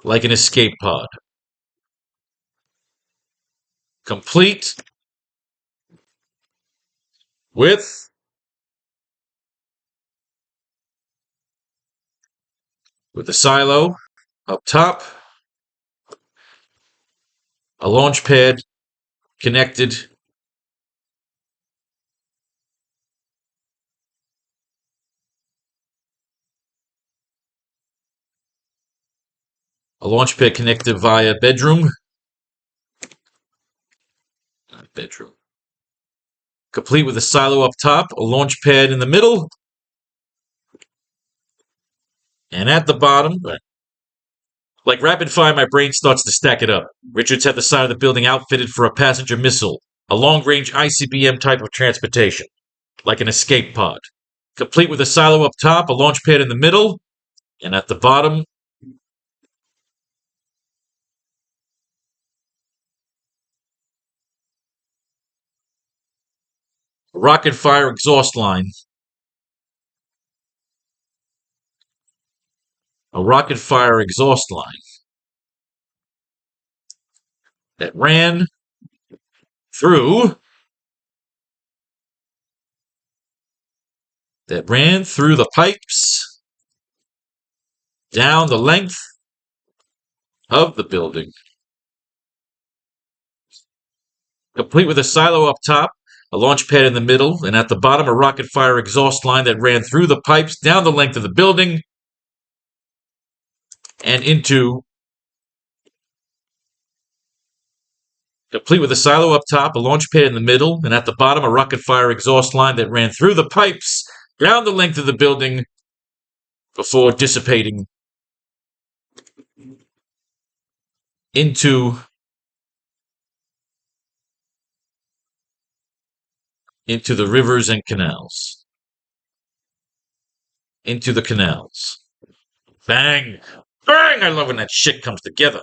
Like an escape pod. Complete with the silo up top, a launch pad connected via bedroom. Complete with a silo up top, a launch pad in the middle, and at the bottom, like rapid fire, my brain starts to stack it up. Richards had the side of the building outfitted for a passenger missile, a long-range ICBM type of transportation, like an escape pod. Complete with a silo up top, a launch pad in the middle, and at the bottom, a rocket fire exhaust line. A rocket fire exhaust line that ran through the pipes down the length of the building, complete with a silo up top, a launch pad in the middle, and at the bottom a rocket fire exhaust line that ran through the pipes down the length of the building and into, complete with a silo up top, a launch pad in the middle, and at the bottom a rocket fire exhaust line that ran through the pipes down the length of the building before dissipating into the rivers and canals. Into the canals. Bang! Bang! I love when that shit comes together.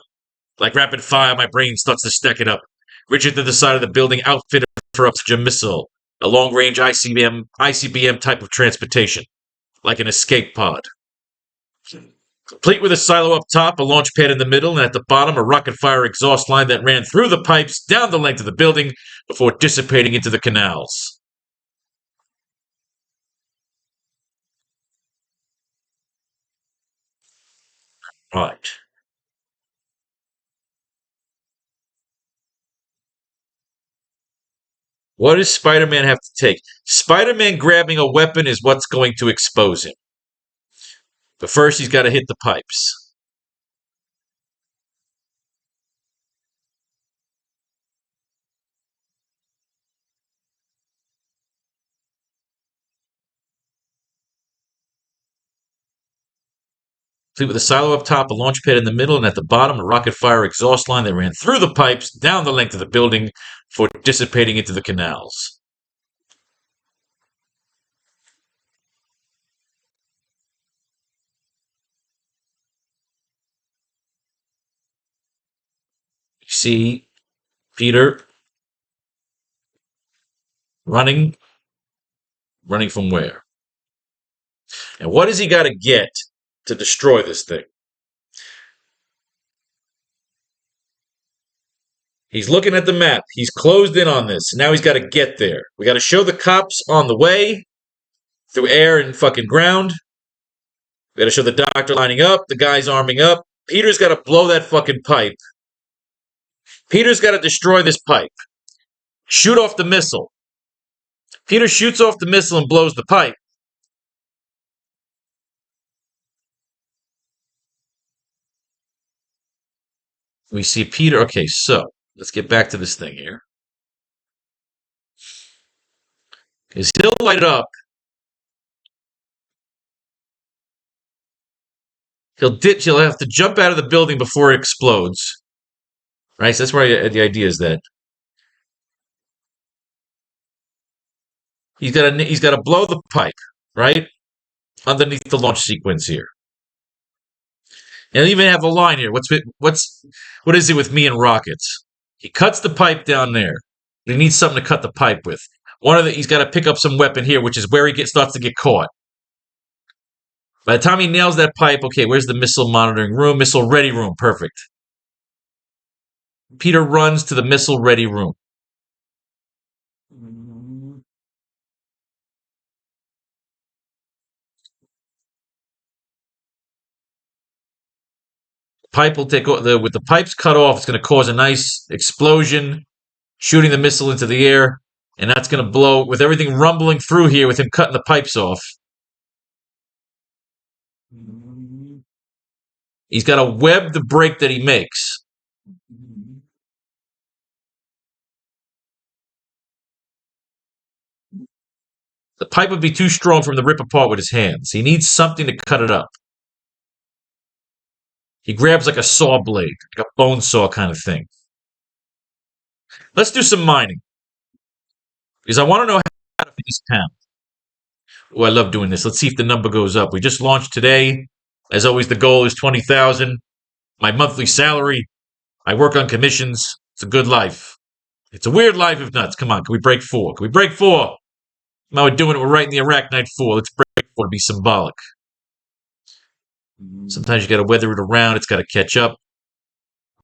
Like rapid fire, my brain starts to stack it up. Richard to the side of the building, outfitted for a missile, a long-range ICBM type of transportation, like an escape pod. Complete with a silo up top, a launch pad in the middle, and at the bottom, a rocket fire exhaust line that ran through the pipes down the length of the building before dissipating into the canals. Right. What does Spider-Man have to take? Spider-Man grabbing a weapon is what's going to expose him. But first, he's got to hit the pipes. Complete with a silo up top, a launch pad in the middle, and at the bottom, a rocket fire exhaust line that ran through the pipes down the length of the building before dissipating into the canals. You see Peter running from where? And what has he got to get to destroy this thing? He's looking at the map. He's closed in on this. Now he's got to get there. We got to show the cops on the way through air and fucking ground. We got to show the doctor lining up, the guys arming up. Peter's got to blow that fucking pipe. Peter's got to destroy this pipe. Shoot off the missile. Peter shoots off the missile and blows the pipe. We see Peter. Okay, so let's get back to this thing here. Because he'll light it up. He'll have to jump out of the building before it explodes. Right? So that's where the idea is that he's got to blow the pipe, right? Underneath the launch sequence here. And even have a line here. What is it with me and rockets? He cuts the pipe down there. He needs something to cut the pipe with. He's got to pick up some weapon here, which is where he starts to get caught. By the time he nails that pipe, okay, where's the missile monitoring room? Missile ready room, perfect. Peter runs to the missile ready room. Pipe will take with the pipes cut off. It's going to cause a nice explosion, shooting the missile into the air, and that's going to blow with everything rumbling through here with him cutting the pipes off. He's got to web the break that he makes. The pipe would be too strong for him to rip apart with his hands. He needs something to cut it up. He grabs like a saw blade, like a bone saw kind of thing. Let's do some mining. Because I want to know how to feed this town. Oh, I love doing this. Let's see if the number goes up. We just launched today. As always, the goal is 20,000. My monthly salary. I work on commissions. It's a good life. It's a weird life if nuts. Come on, can we break 4? Can we break 4? Now we're doing it. We're writing the AracKnight 4. Let's break 4 to be symbolic. Sometimes you got to weather it around. It's got to catch up.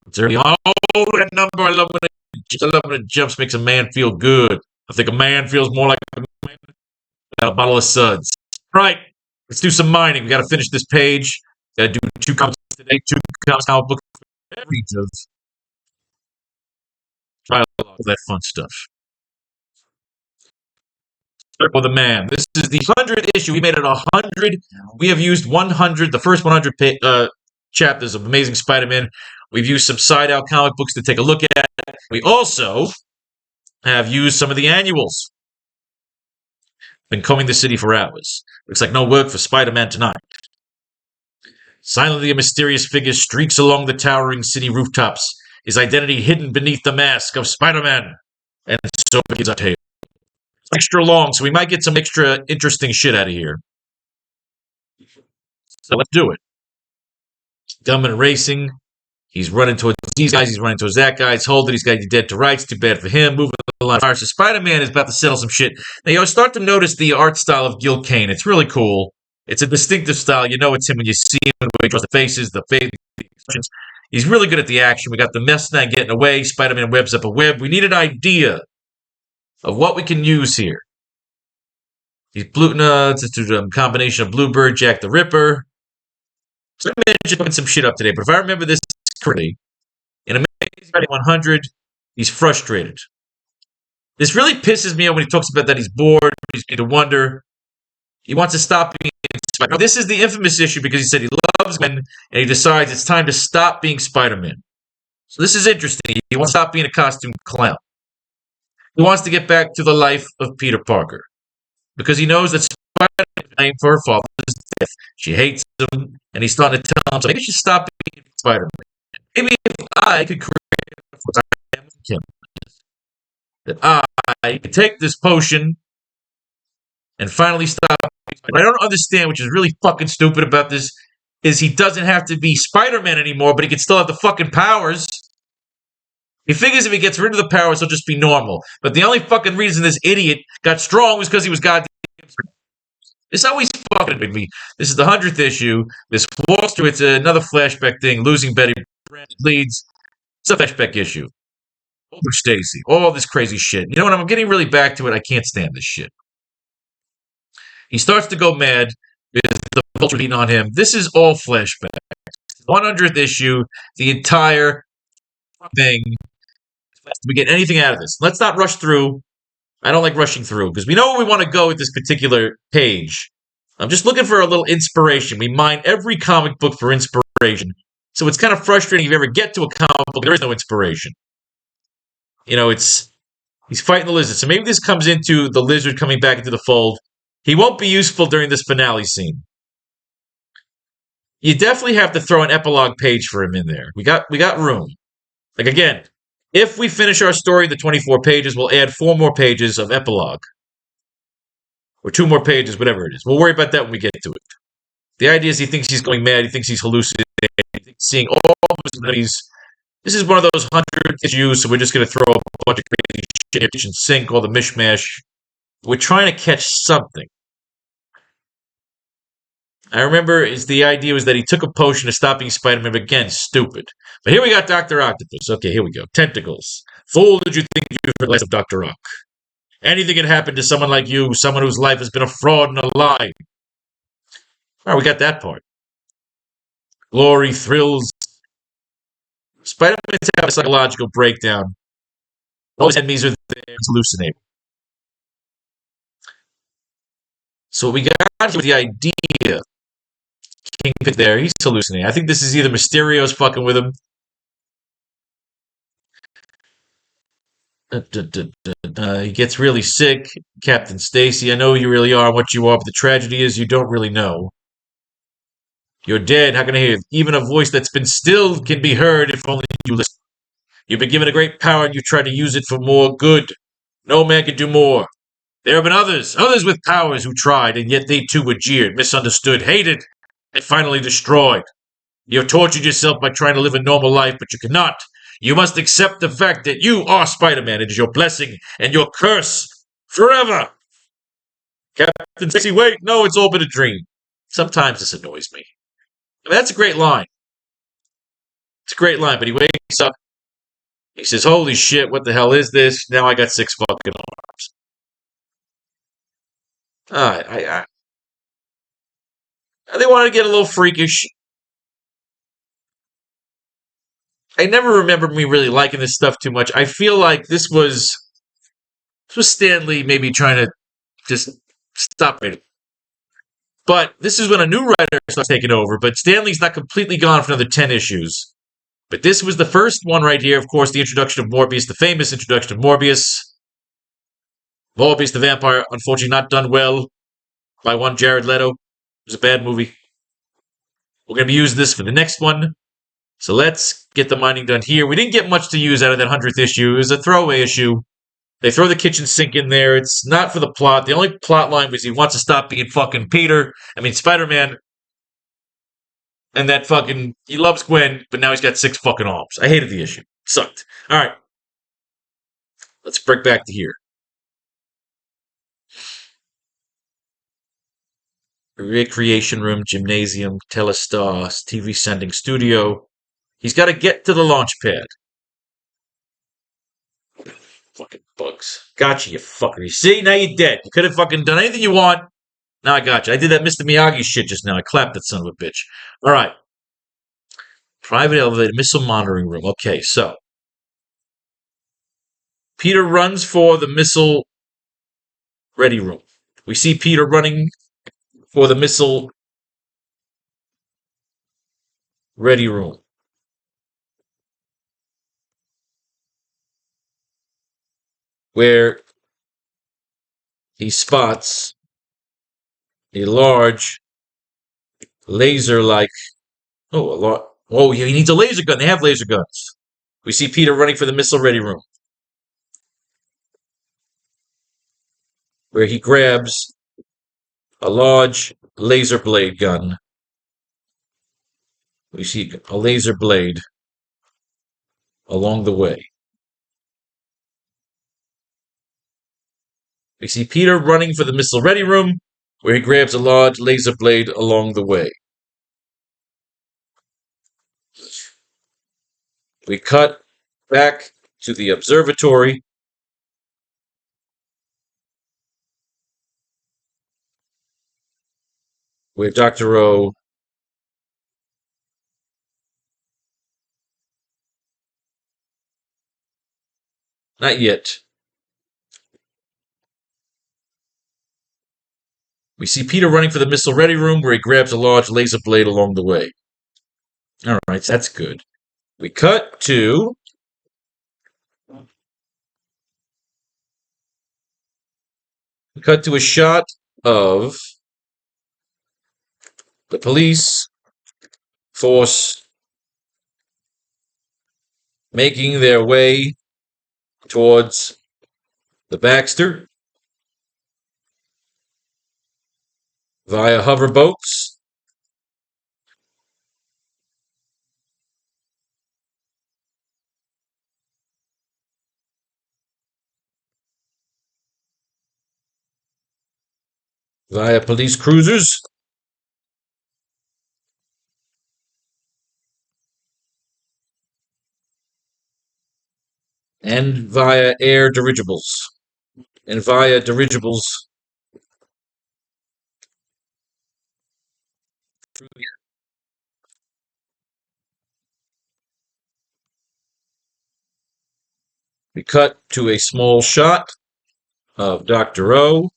It's early on. Oh, that number. I love when it jumps. Makes a man feel good. I think a man feels more like a man without a bottle of suds. All right. Let's do some mining. We got to finish this page. Got to do 2 comics today. 2 comics comic books. Of dialogue, all that fun stuff. For the man. This is the 100th issue. We made it 100. We have used 100, the first 100 chapters of Amazing Spider-Man. We've used some side-out comic books to take a look at. We also have used some of the annuals. Been combing the city for hours. Looks like no work for Spider-Man tonight. Silently, a mysterious figure streaks along the towering city rooftops, his identity hidden beneath the mask of Spider-Man. And so begins our tale. Extra long, so we might get some extra interesting shit out of here. So let's do it. Gunman racing. He's running towards these guys. He's running towards that guy. It's holding. He's got you dead to rights. Too bad for him. Moving a lot of fire. So Spider-Man is about to settle some shit. Now, you start to notice the art style of Gil Kane. It's really cool. It's a distinctive style. You know it's him when you see him, the way he draws the faces, the expressions. He's really good at the action. We got the mess man getting away. Spider-Man webs up a web. We need an idea of what we can use here. He's blue nuts. It's a combination of Bluebird, Jack the Ripper. So I'm just looking some shit up today, but if I remember this correctly, in Amazing Spider-Man 100, he's frustrated. This really pisses me off when he talks about that he's bored, he's made to wonder. He wants to stop being Spider-Man. This is the infamous issue because he said he loves Gwen and he decides it's time to stop being Spider-Man. So this is interesting. He wants to stop being a costume clown. He wants to get back to the life of Peter Parker because he knows that Spider-Man is named for her father's death. She hates him, and he's starting to tell him, so maybe you should stop being Spider-Man. Maybe if I could create a that I could take this potion and finally stop. I don't understand, which is really fucking stupid about this, is he doesn't have to be Spider-Man anymore, but he can still have the fucking powers. He figures if he gets rid of the powers, he'll just be normal. But the only fucking reason this idiot got strong was because he was goddamn. It's always fucking with me. This is the 100th issue. This Wall Street, it's another flashback thing. Losing Betty Brand leads. It's a flashback issue. Older Stacy. All this crazy shit. You know what? I'm getting really back to it. I can't stand this shit. He starts to go mad with the vulture beating on him. This is all flashback. 100th issue. The entire thing. We get anything out of this. Let's not rush through. I don't like rushing through because we know where we want to go with this particular page. I'm just looking for a little inspiration. We mine every comic book for inspiration. So it's kind of frustrating if you ever get to a comic book, there is no inspiration. You know, he's fighting the lizard. So maybe this comes into the lizard coming back into the fold. He won't be useful during this finale scene. You definitely have to throw an epilogue page for him in there. We got room. Like again, if we finish our story, the 24 pages, we'll add 4 more pages of epilogue. Or 2 more pages, whatever it is. We'll worry about that when we get to it. The idea is he thinks he's going mad. He thinks he's hallucinating. He thinks he's seeing all those enemies. This is one of those 100 issues, so we're just going to throw a bunch of crazy shit and sink all the mishmash. We're trying to catch something. I remember the idea was that he took a potion to stop being Spider-Man, but again, stupid. But here we got Dr. Octopus. Okay, here we go. Tentacles. Fool did you think you were the last of Dr. Ock? Anything can happen to someone like you, someone whose life has been a fraud and a lie. All right, we got that part. Glory, thrills. Spider-Man's having a psychological breakdown. All his enemies are there. It's hallucinating. So we got here with the idea. Kingpin there, he's hallucinating. I think this is either Mysterio's fucking with him. He gets really sick. Captain Stacy, I know you really are what you are, but the tragedy is you don't really know. You're dead. How can I hear you? Even a voice that's been stilled can be heard if only you listen. You've been given a great power and you try to use it for more good. No man can do more. There have been others with powers who tried, and yet they too were jeered, misunderstood, hated, and finally destroyed. You have tortured yourself by trying to live a normal life, but you cannot. You must accept the fact that you are Spider-Man. It is your blessing and your curse forever. Captain Stacy, wait, no, it's all been a dream. Sometimes this annoys me. I mean, that's a great line. It's a great line, but he wakes up. He says, holy shit, what the hell is this? Now I got 6 fucking arms. They wanted to get a little freakish. I never remember me really liking this stuff too much. I feel like this was Stan Lee maybe trying to just stop it. But this is when a new writer starts taking over. But Stan Lee's not completely gone for another 10 issues. But this was the first one right here. Of course, the introduction of Morbius, the famous introduction of Morbius. Morbius the Vampire, unfortunately not done well by one Jared Leto. It was a bad movie. We're going to be using this for the next one. So let's get the mining done here. We didn't get much to use out of that 100th issue. It was a throwaway issue. They throw the kitchen sink in there. It's not for the plot. The only plot line was he wants to stop being fucking Spider-Man. And that fucking, he loves Gwen, but now he's got 6 fucking arms. I hated the issue. Sucked. All right. Let's break back to here. recreation room, gymnasium, telestar, TV sending studio. He's got to get to the launch pad. Fucking bugs. Gotcha, you fucker. You see? Now you're dead. You could have fucking done anything you want. Now I got you. I did that Mr. Miyagi shit just now. I clapped that son of a bitch. All right. Private elevator, missile monitoring room. Okay, so Peter runs for the missile ready room. We see Peter running for the missile ready room, where he spots a large laser-like. Oh, a lot. Oh, he needs a laser gun. They have laser guns. We see Peter running for the missile ready room, where he grabs a large laser blade gun. We see a laser blade along the way. We see Peter running for the missile ready room, where he grabs a large laser blade along the way. We cut back to the observatory, where Dr. O not yet. We see Peter running for the missile ready room, where he grabs a large laser blade along the way. All right, that's good. We cut to a shot of the police force making their way towards the Baxter via hoverboats. Via police cruisers. And via air dirigibles. And via dirigibles. We cut to a small shot of Dr. O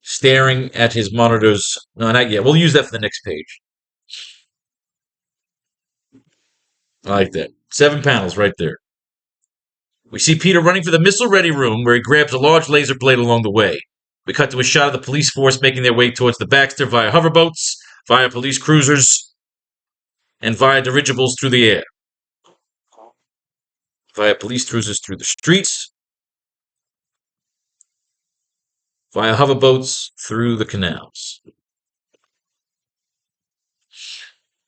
staring at his monitors. No, not yet. We'll use that for the next page. I like that. 7 panels right there. We see Peter running for the missile ready room, where he grabs a large laser blade along the way. We cut to a shot of the police force making their way towards the Baxter via hoverboats, via police cruisers, and via dirigibles through the air. Via police cruisers through the streets, via hoverboats through the canals.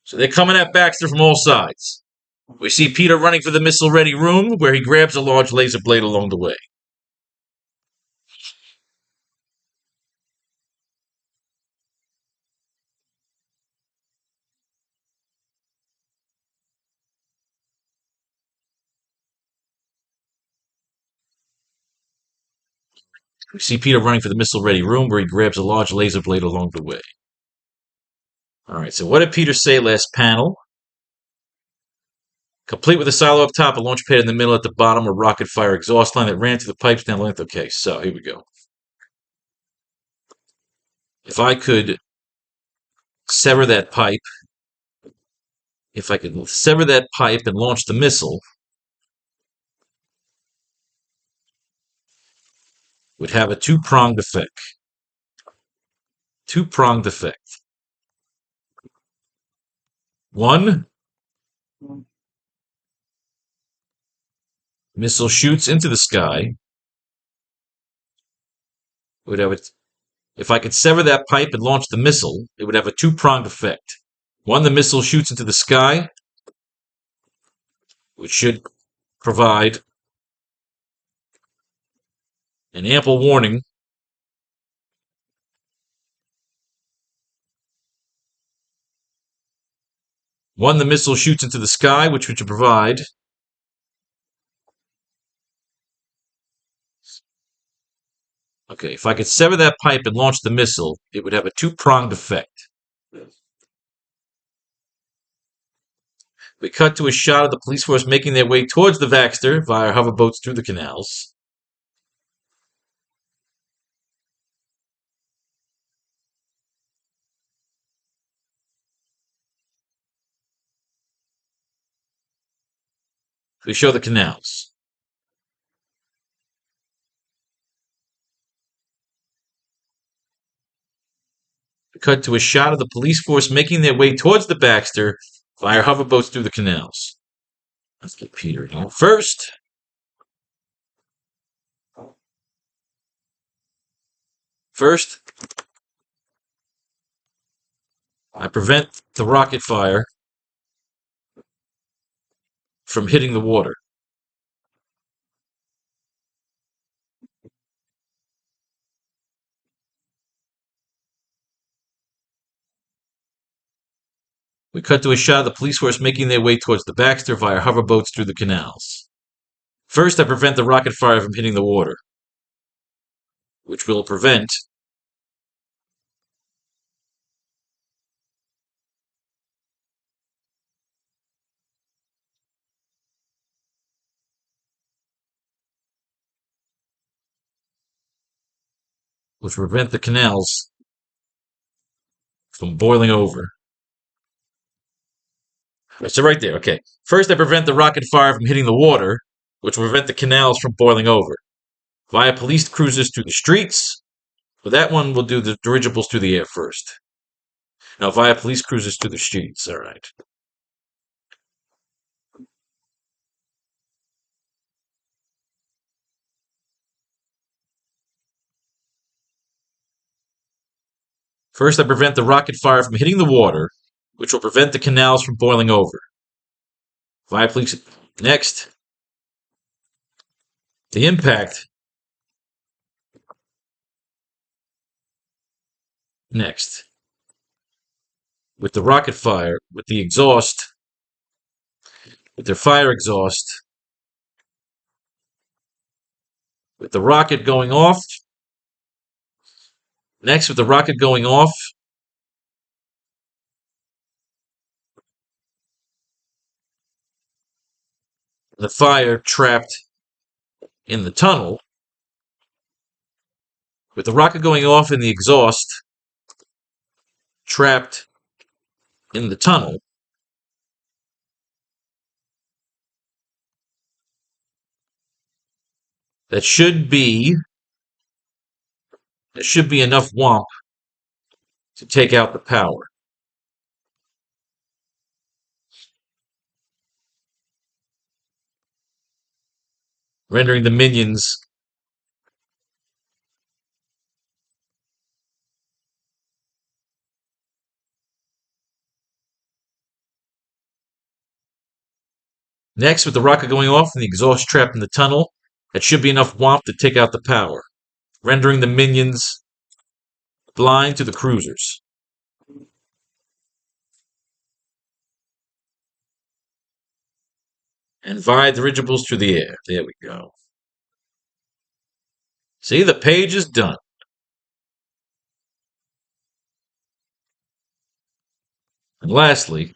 So they're coming at Baxter from all sides. We see Peter running for the missile ready room, where he grabs a large laser blade along the way. We see Peter running for the missile ready room, where he grabs a large laser blade along the way. All right, so what did Peter say last panel? Complete with a silo up top, a launch pad in the middle, at the bottom, a rocket fire exhaust line that ran through the pipes down the length. Okay, so here we go. If I could sever that pipe, and launch the missile, would have a two-pronged effect. Two-pronged effect. One, missile shoots into the sky. Would have it. If I could sever that pipe and launch the missile, it would have a two-pronged effect. One, the missile shoots into the sky, which should provide an ample warning One, the missile shoots into the sky, which would provide. Okay, if I could sever that pipe and launch the missile, it would have a two-pronged effect. We cut to a shot of the police force making their way towards the Vaxter via hoverboats through the canals. We show the canals. We cut to a shot of the police force making their way towards the Baxter via hoverboats through the canals. Let's get Peter here. First, I prevent the rocket fire from hitting the water. We cut to a shot of the police force making their way towards the Baxter via hoverboats through the canals. First, I prevent the rocket fire from hitting the water, which will prevent the canals from boiling over. So right there, okay. First, I prevent the rocket fire from hitting the water, which will prevent the canals from boiling over. Via police cruisers through the streets. For that one, we'll do the dirigibles through the air first. Now, via police cruisers through the streets. All right. First, I prevent the rocket fire from hitting the water, which will prevent the canals from boiling over. Via police. Next, the impact. Next, with the rocket fire, with the exhaust, with their fire exhaust, with the rocket going off. Next, with the rocket going off, the fire trapped in the tunnel. With the rocket going off and the exhaust trapped in the tunnel, that should be enough womp to take out the power. Rendering the minions next, with the rocket going off and the exhaust trapped in the tunnel, that should be enough womp to take out the power, rendering the minions blind to the cruisers. And via dirigibles through the air. There we go. See, the page is done. And lastly,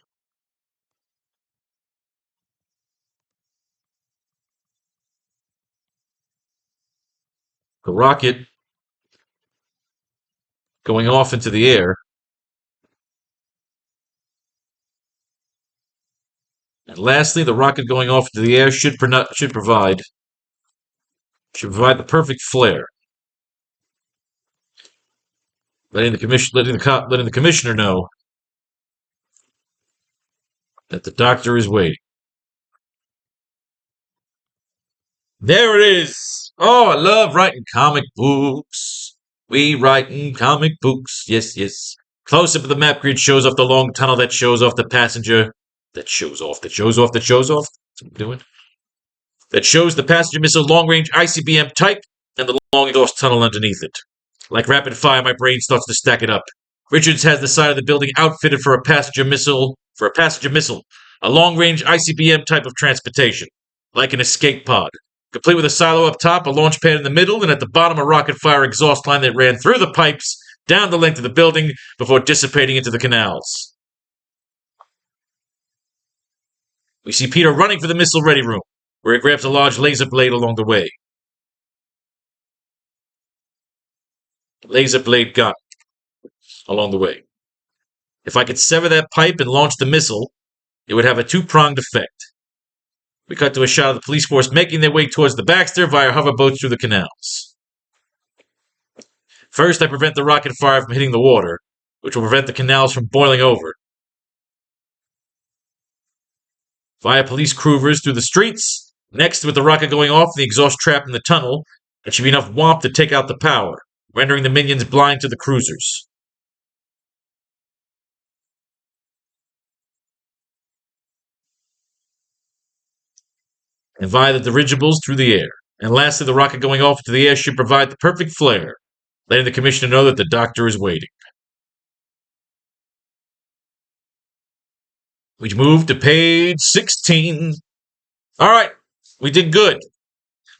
the rocket going off into the air. And lastly, the rocket going off into the air should provide the perfect flare, letting the commissioner know that the doctor is waiting. There it is. Oh, I love writing comic books. We writing comic books. Yes, yes. Close up of the map grid shows off the long tunnel that shows off the passenger. That shows off. That's what I'm doing. That shows the passenger missile long range ICBM type and the long exhaust tunnel underneath it. Like rapid fire, my brain starts to stack it up. Richards has the side of the building outfitted for a passenger missile for a passenger missile, a long-range ICBM type of transportation, like an escape pod, complete with a silo up top, a launch pad in the middle, and at the bottom a rocket-fire exhaust line that ran through the pipes down the length of the building before dissipating into the canals. We see Peter running for the missile-ready room, where he grabs a large laser blade along the way. Laser blade gun along the way. If I could sever that pipe and launch the missile, it would have a two-pronged effect. We cut to a shot of the police force making their way towards the Baxter via hoverboats through the canals. First, I prevent the rocket fire from hitting the water, which will prevent the canals from boiling over. Via police cruisers through the streets. Next, with the rocket going off and the exhaust trap in the tunnel, there should be enough womp to take out the power, rendering the minions blind to the cruisers. And via the dirigibles through the air. And lastly, the rocket going off into the air should provide the perfect flare, letting the commissioner know that the doctor is waiting. We move to page 16. Alright, we did good.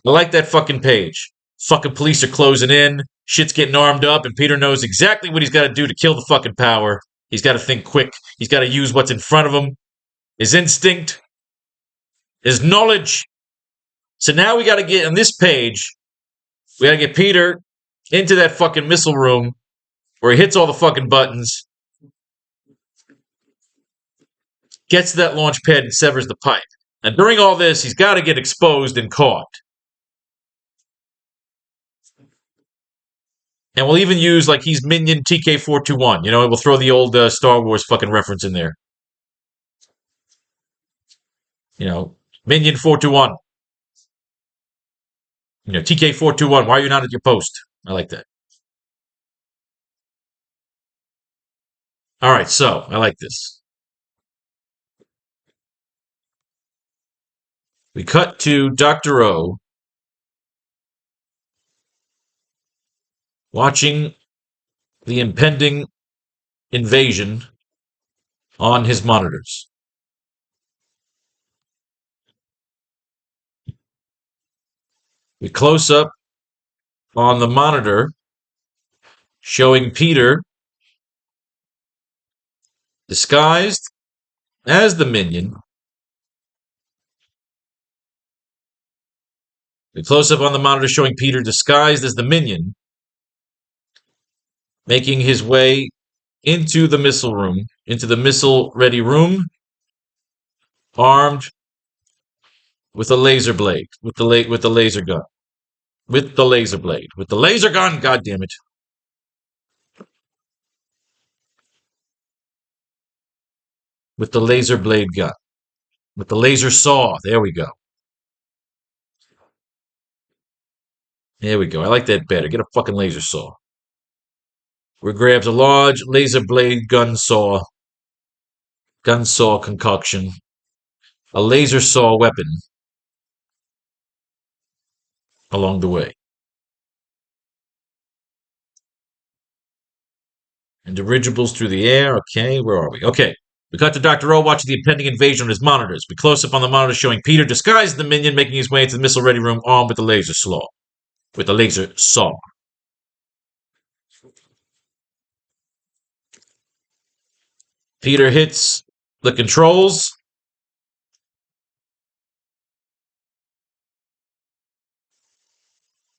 I like that fucking page. Fucking police are closing in, shit's getting armed up, and Peter knows exactly what he's got to do to kill the fucking power. He's got to think quick. He's got to use what's in front of him. His instinct. His knowledge. So now we got to get, on this page, we got to get Peter into that fucking missile room where he hits all the fucking buttons, gets to that launch pad and severs the pipe. And during all this, he's got to get exposed and caught. And we'll even use, like, he's Minion TK421. You know, we'll throw the old Star Wars fucking reference in there. You know, Minion 421. You know, TK421, why are you not at your post? I like that. All right, so, I like this. We cut to Dr. O watching the impending invasion on his monitors. We close up on the monitor showing Peter disguised as the Minion. We close up on the monitor showing Peter disguised as the Minion, making his way into the missile room, into the missile-ready room, armed with a laser blade, with the laser gun, with the laser blade, with the laser gun. God damn it! With the laser blade gun, with the laser saw. There we go. There we go. I like that better. Get a fucking laser saw. Where grabs a large laser blade gun saw concoction, a laser saw weapon along the way. And dirigibles through the air. Okay, where are we? Okay. We cut to Dr. O watching the impending invasion on his monitors. We close up on the monitor showing Peter disguised as the Minion making his way into the missile-ready room armed with the laser saw. With the laser saw. Peter hits the controls.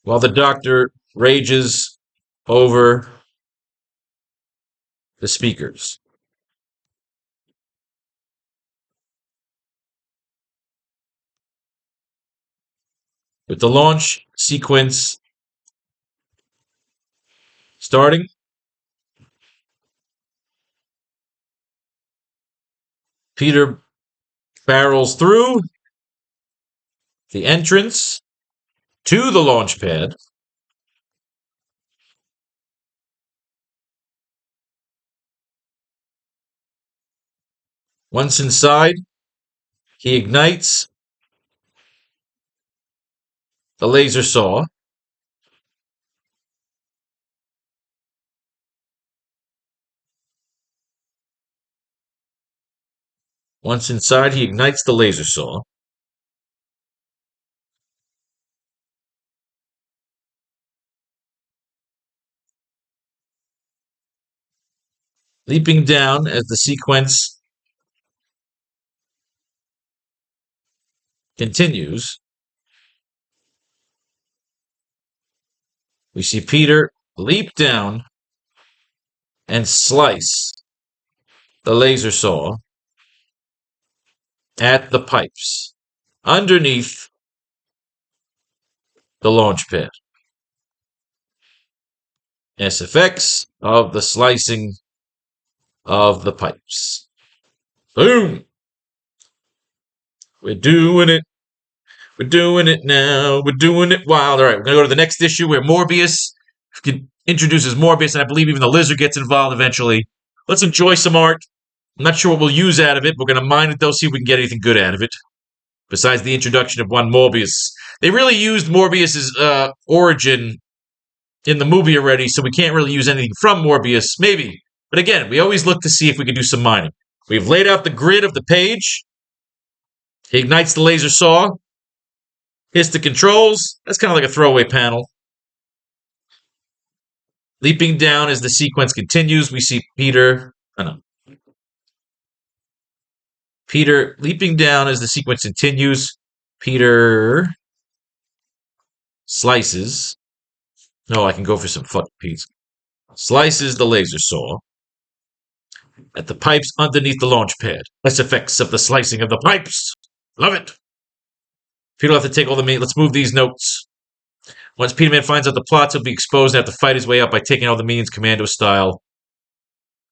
While the doctor rages over the speakers. With the launch sequence starting, Peter barrels through the entrance to the launch pad. Once inside, he ignites the laser saw. Once inside, he ignites the laser saw. Leaping down as the sequence continues, we see Peter leap down and slice the laser saw at the pipes underneath the launch pad. SFX of the slicing of the pipes. Boom! We're doing it. We're doing it now. We're doing it wild. All right, we're going to go to the next issue where Morbius introduces Morbius, and I believe even the lizard gets involved eventually. Let's enjoy some art. I'm not sure what we'll use out of it. We're going to mine it, though, see if we can get anything good out of it. Besides the introduction of one Morbius. They really used Morbius's origin in the movie already, so we can't really use anything from Morbius. Maybe. But again, we always look to see if we can do some mining. We've laid out the grid of the page. He ignites the laser saw. Hits the controls. That's kind of like a throwaway panel. Leaping down as the sequence continues, we see Peter. Peter leaping down as the sequence continues. Peter slices. No, I can go for some fucking pizza. Slices the laser saw at the pipes underneath the launch pad. Less effects of the slicing of the pipes. Love it. Peter will have to take all the meat. Let's move these notes. Once Peter Man finds out the plots, he'll be exposed and have to fight his way up by taking all the minions commando style.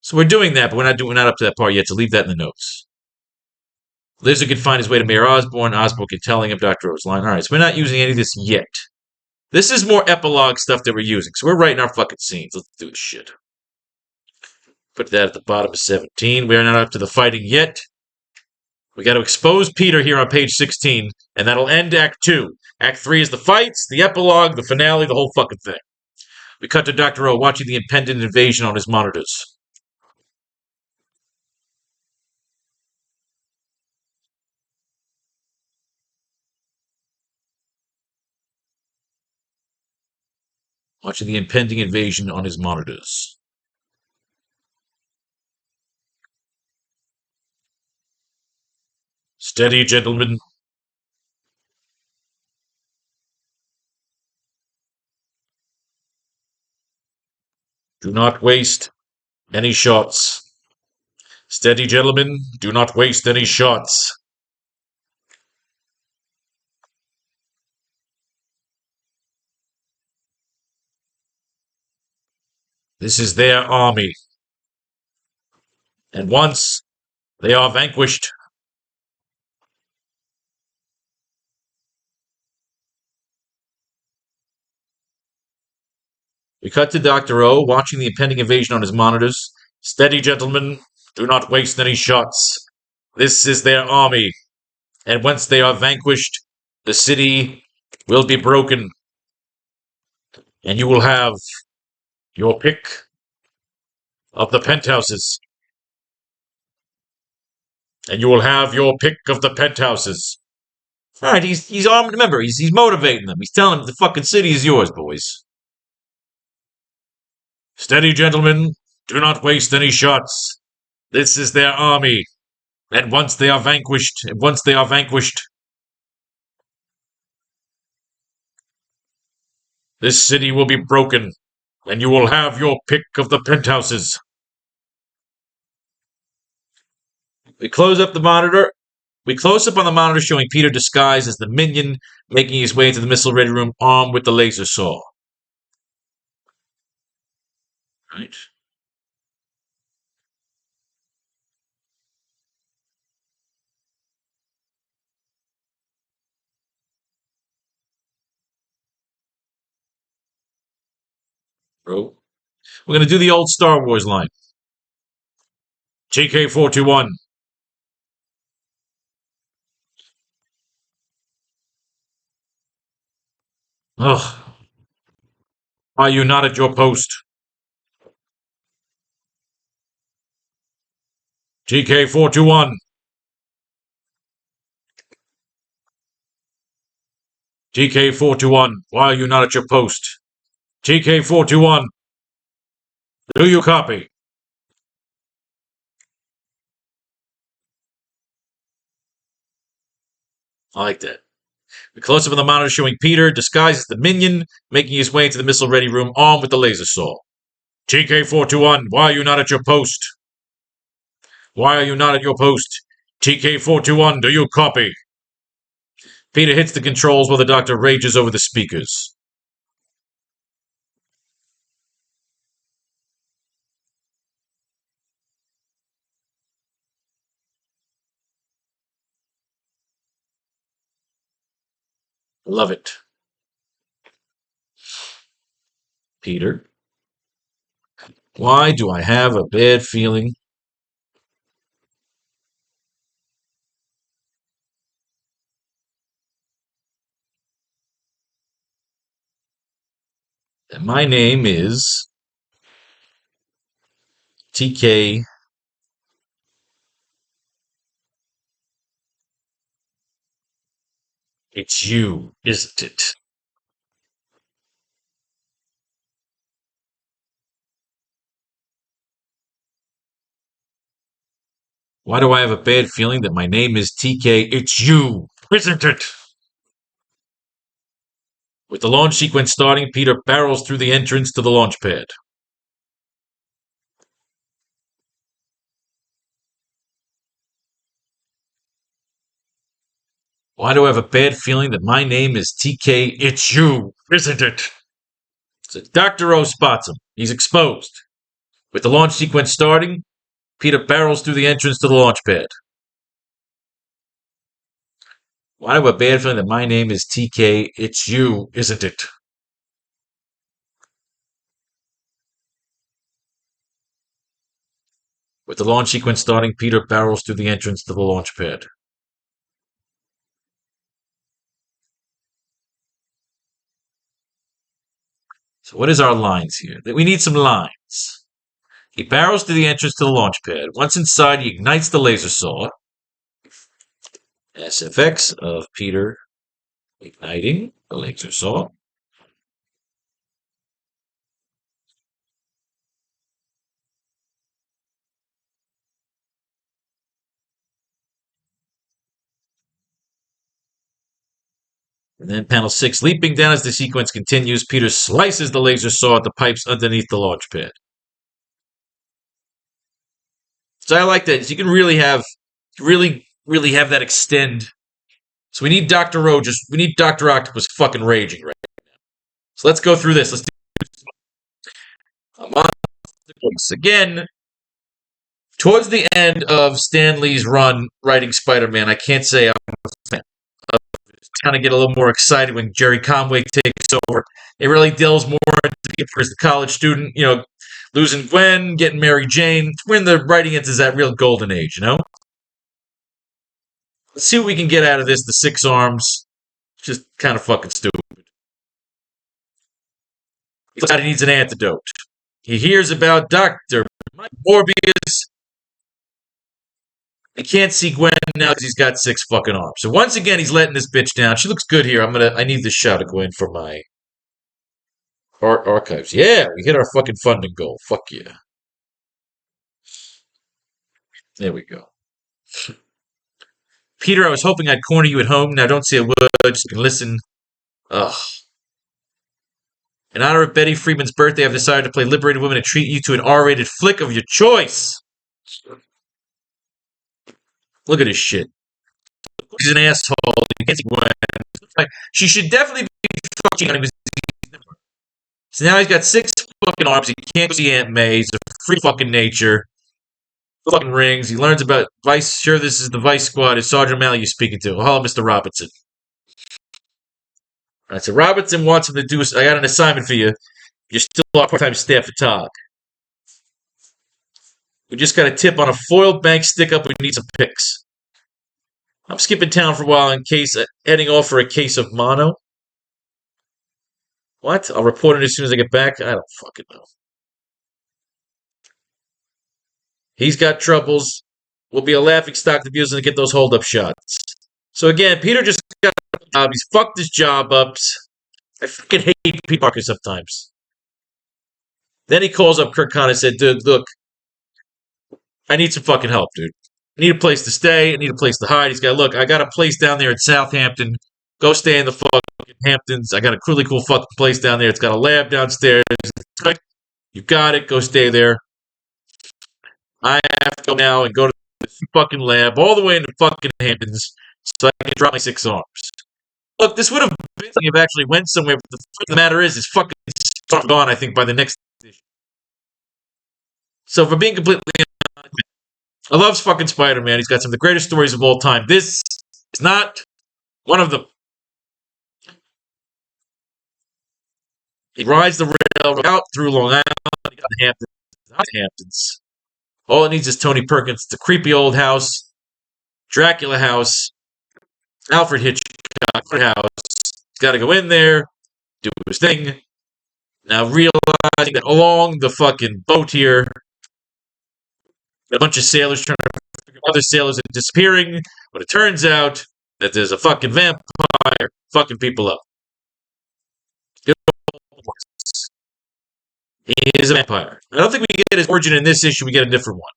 So we're doing that, but we're not up to that part yet, so leave that in the notes. Lizard can find his way to Mayor Osborn. Osborn can tell him Dr. O's line. All right, so we're not using any of this yet. This is more epilogue stuff that we're using, so we're writing our fucking scenes. Let's do this shit. Put that at the bottom of 17. We're not up to the fighting yet. We got to expose Peter here on page 16, and that'll end Act 2. Act 3 is the fights, the epilogue, the finale, the whole fucking thing. We cut to Dr. O watching the impending invasion on his monitors. Watching the impending invasion on his monitors. Steady, gentlemen. Do not waste any shots. Steady, gentlemen. Do not waste any shots. This is their army. And once they are vanquished, we cut to Dr. O watching the impending invasion on his monitors. Steady, gentlemen. Do not waste any shots. This is their army. And once they are vanquished, the city will be broken. And you will have your pick of the penthouses. And you will have your pick of the penthouses. All right, he's armed. Remember, he's motivating them. He's telling them the fucking city is yours, boys. Steady, gentlemen. Do not waste any shots. This is their army. And once they are vanquished, this city will be broken, and you will have your pick of the penthouses. We close up the monitor. We close up on the monitor showing Peter disguised as the minion, making his way into the missile-ready room armed with the laser saw. Right. Bro. We're going to do the old Star Wars line. GK421. Ugh. Are you not at your post? GK421. TK-421, why are you not at your post? TK-421, do you copy? I like that. The close-up of the monitor showing Peter, disguised as the minion, making his way into the missile-ready room armed with the laser saw. TK-421, why are you not at your post? Why are you not at your post? TK-421, do you copy? Peter hits the controls while the doctor rages over the speakers. Love it. Peter, why do I have a bad feeling that my name is TK? It's you, isn't it? Why do I have a bad feeling that my name is TK? It's you, isn't it? With the launch sequence starting, Peter barrels through the entrance to the launch pad. Why do I have a bad feeling that my name is TK? It's you, isn't it? So Dr. O spots him. He's exposed. With the launch sequence starting, Peter barrels through the entrance to the launch pad. Why do I have a bad feeling that my name is TK? It's you, isn't it? With the launch sequence starting, Peter barrels through the entrance to the launch pad. So what is our lines here? We need some lines. He barrels to the entrance to the launch pad. Once inside, he ignites the laser saw. SFX of Peter igniting the laser saw. And then panel 6, leaping down as the sequence continues, Peter slices the laser saw at the pipes underneath the launch pad. So I like that. You can really have that extend. So we need we need Dr. Octopus fucking raging right now. So let's go through this. Let's do again. Towards the end of Stan Lee's run writing Spider-Man, I can't say I'm a fan. Kind of get a little more excited when Jerry Conway takes over. It really delves more into the college student, losing Gwen, getting Mary Jane. When the writing enters that real golden age, Let's see what we can get out of this. The 6 arms, just kind of fucking stupid. He needs an antidote. He hears about Dr. Morbius. He can't see Gwen now because he's got 6 fucking arms. So once again, he's letting this bitch down. She looks good here. I need this shot of Gwen for my archives. Yeah, we hit our fucking funding goal. Fuck yeah. There we go. Peter, I was hoping I'd corner you at home. Now don't say a word. Just listen. Ugh. In honor of Betty Freeman's birthday, I've decided to play Liberated Women and treat you to an R-rated flick of your choice. Look at this shit. He's an asshole. He can't see Gwen. She should definitely be fucking. So now he's got 6 fucking arms. He can't see Aunt May. He's a free fucking nature. Fucking rings. He learns about Vice. Sure, this is the Vice Squad. Is Sergeant O'Malley you're speaking to? Hello, Mr. Robinson. All right, so Robinson wants him to do. I got an assignment for you. You're still our part-time staff at Tog. We just got a tip on a foiled bank stick-up. We need some pics. I'm skipping town for a while in case heading off for a case of mono. What? I'll report it as soon as I get back. I don't fucking know. He's got troubles. We'll be a laughing stock to viewers and get those hold-up shots. So again, Peter just got He's fucked his job up. I fucking hate Peter Parker sometimes. Then he calls up Kirk Connor and said, dude, look, I need some fucking help, dude. I need a place to stay. I need a place to hide. He's got, look, I got a place down there in Southampton. Go stay in the fucking Hamptons. I got a really cool fucking place down there. It's got a lab downstairs. You got it. Go stay there. I have to go now and go to the fucking lab all the way in the fucking Hamptons so I can drop my 6 arms. Look, this would have been something if I actually went somewhere, but the matter is fucking gone, I think, by the next issue. So, for being completely honest, I love fucking Spider-Man. He's got some of the greatest stories of all time. This is not one of them. He rides the railroad out through Long Island. He got the Hamptons. All it needs is Tony Perkins. It's a creepy old house. Dracula house. Alfred Hitchcock house. He's got to go in there, do his thing. Now realizing that along the fucking boat here, a bunch of sailors trying to figure out other sailors are disappearing, but it turns out that there's a fucking vampire fucking people up. He is a vampire. I don't think we get his origin in this issue. We get a different one.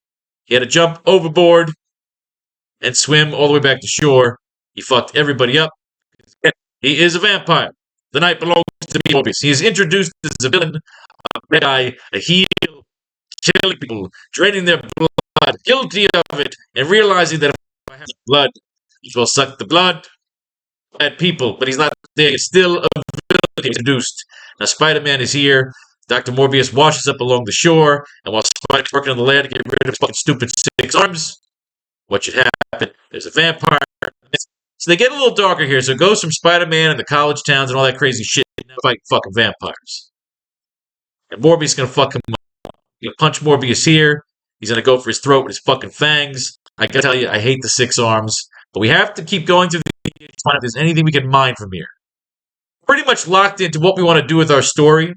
He had to jump overboard and swim all the way back to shore. He fucked everybody up. He is a vampire. The night belongs to Morbius. He is introduced as a villain, a bad guy, a heel, killing people, draining their blood, guilty of it, and realizing that if I have blood, he will suck the blood. Bad people, but he's not there. He's still a villain introduced. Now Spider-Man is here. Dr. Morbius washes up along the shore, and while Spider's working on the land to get rid of his fucking stupid 6 arms, what should happen? There's a vampire. So they get a little darker here. So it goes from Spider-Man and the college towns and all that crazy shit to fight fucking vampires. And Morbius is going to fuck him up. He's going to punch Morbius here. He's going to go for his throat with his fucking fangs. I gotta tell you, I hate the 6 arms. But we have to keep going through the to find if there's anything we can mine from here. Pretty much locked into what we want to do with our story.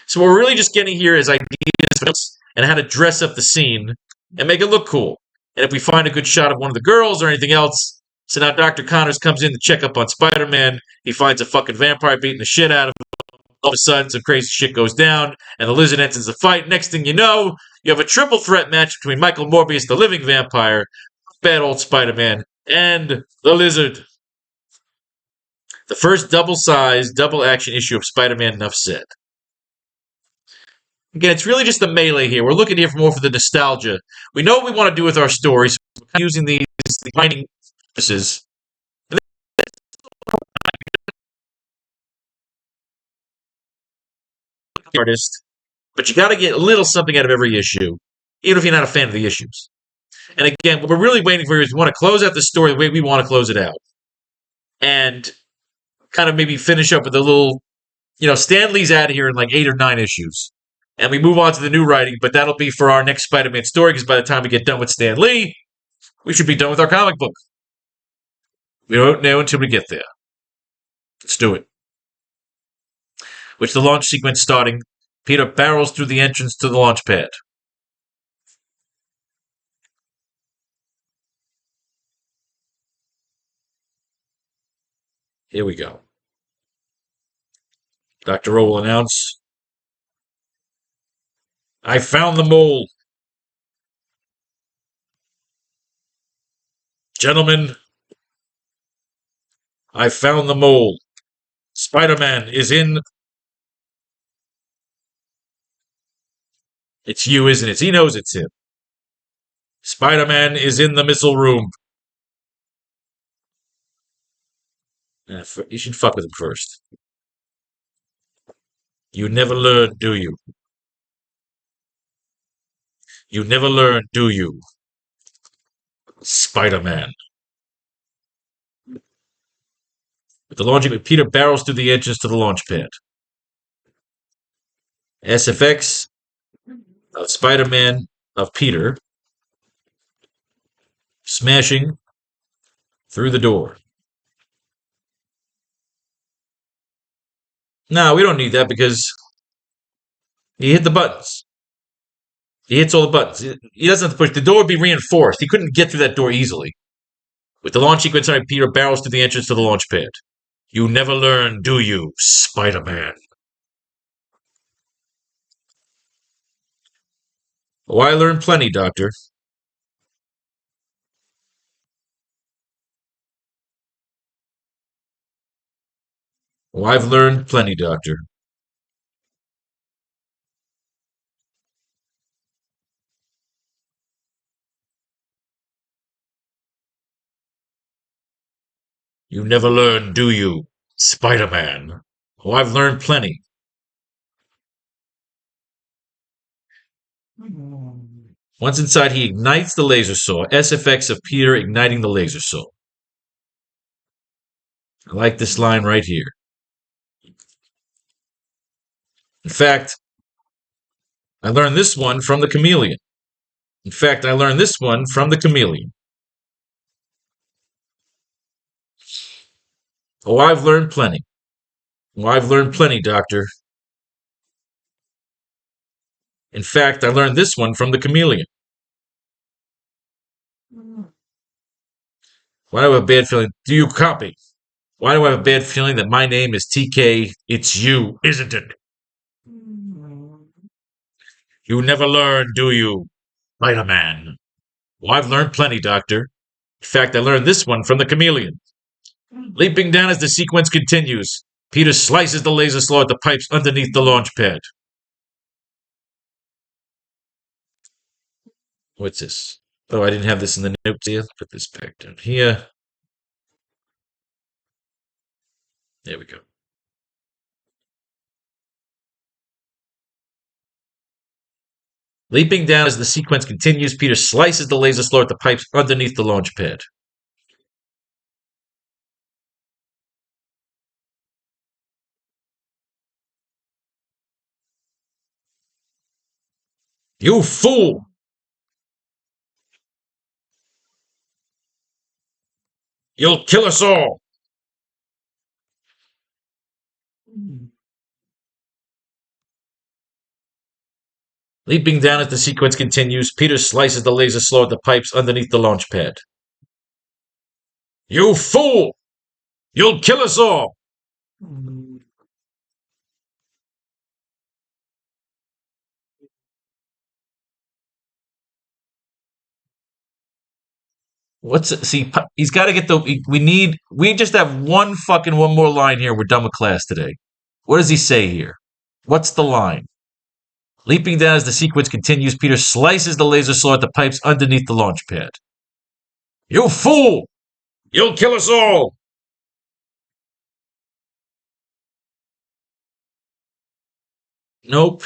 So what we're really just getting here is ideas and how to dress up the scene and make it look cool. And if we find a good shot of one of the girls or anything else, so now Dr. Connors comes in to check up on Spider-Man. He finds a fucking vampire beating the shit out of him. All of a sudden, some crazy shit goes down, and the Lizard enters the fight. Next thing you know, you have a triple threat match between Michael Morbius, the living vampire, bad old Spider-Man, and the Lizard. The first double-sized, double-action issue of Spider-Man, enough said. Again, it's really just the melee here. We're looking here for more for the nostalgia. We know what we want to do with our stories. So we're kind of using these mining purposes. Artist, but you got to get a little something out of every issue, even if you're not a fan of the issues. And again, what we're really waiting for is we want to close out the story the way we want to close it out. And kind of maybe finish up with a little, Stan Lee's out of here in like 8 or 9 issues. And we move on to the new writing, but that'll be for our next Spider-Man story, because by the time we get done with Stan Lee, we should be done with our comic book. We don't know until we get there. Let's do it. With the launch sequence starting, Peter barrels through the entrance to the launch pad. Here we go. Dr. O will announce, I found the mole. Gentlemen, I found the mole. Spider-Man is in. It's you, isn't it? He knows it's him. Spider-Man is in the missile room. You should fuck with him first. You never learn, do you? You never learn, do you? Spider-Man. With the launching, Peter barrels through the entrance to the launch pad. SFX of Spider-Man of Peter smashing through the door. No, we don't need that because he hit the buttons. He hits all the buttons. He doesn't have to push. The door would be reinforced. He couldn't get through that door easily. With the launch sequence, Peter barrels to the entrance to the launch pad. You never learn, do you, Spider-Man? Oh, I learned plenty, Doctor. Oh, I've learned plenty, Doctor. You never learn, do you, Spider-Man? Oh, I've learned plenty. Once inside, he ignites the laser saw. SFX of Peter igniting the laser saw. I like this line right here. In fact, I learned this one from the chameleon. In fact, I learned this one from the chameleon. Oh, I've learned plenty. Oh, I've learned plenty, Doctor. In fact, I learned this one from the chameleon. Why do I have a bad feeling? Do you copy? Why do I have a bad feeling that my name is TK? It's you, isn't it? You never learn, do you, Spider-Man? Well, I've learned plenty, Doctor. In fact, I learned this one from the chameleon. Leaping down as the sequence continues, Peter slices the laser slaw at the pipes underneath the launch pad. What's this? Oh, I didn't have this in the notes here. Put this back down here. There we go. Leaping down as the sequence continues, Peter slices the laser slaw at the pipes underneath the launch pad. You fool! You'll kill us all! Leaping down as the sequence continues, Peter slices the laser slaw at the pipes underneath the launch pad. You fool! You'll kill us all! What's see? He's got to get the. We need. We just have one more line here. We're done with class today. What does he say here? What's the line? Leaping down as the sequence continues, Peter slices the laser saw at the pipes underneath the launch pad. You fool! You'll kill us all! Nope.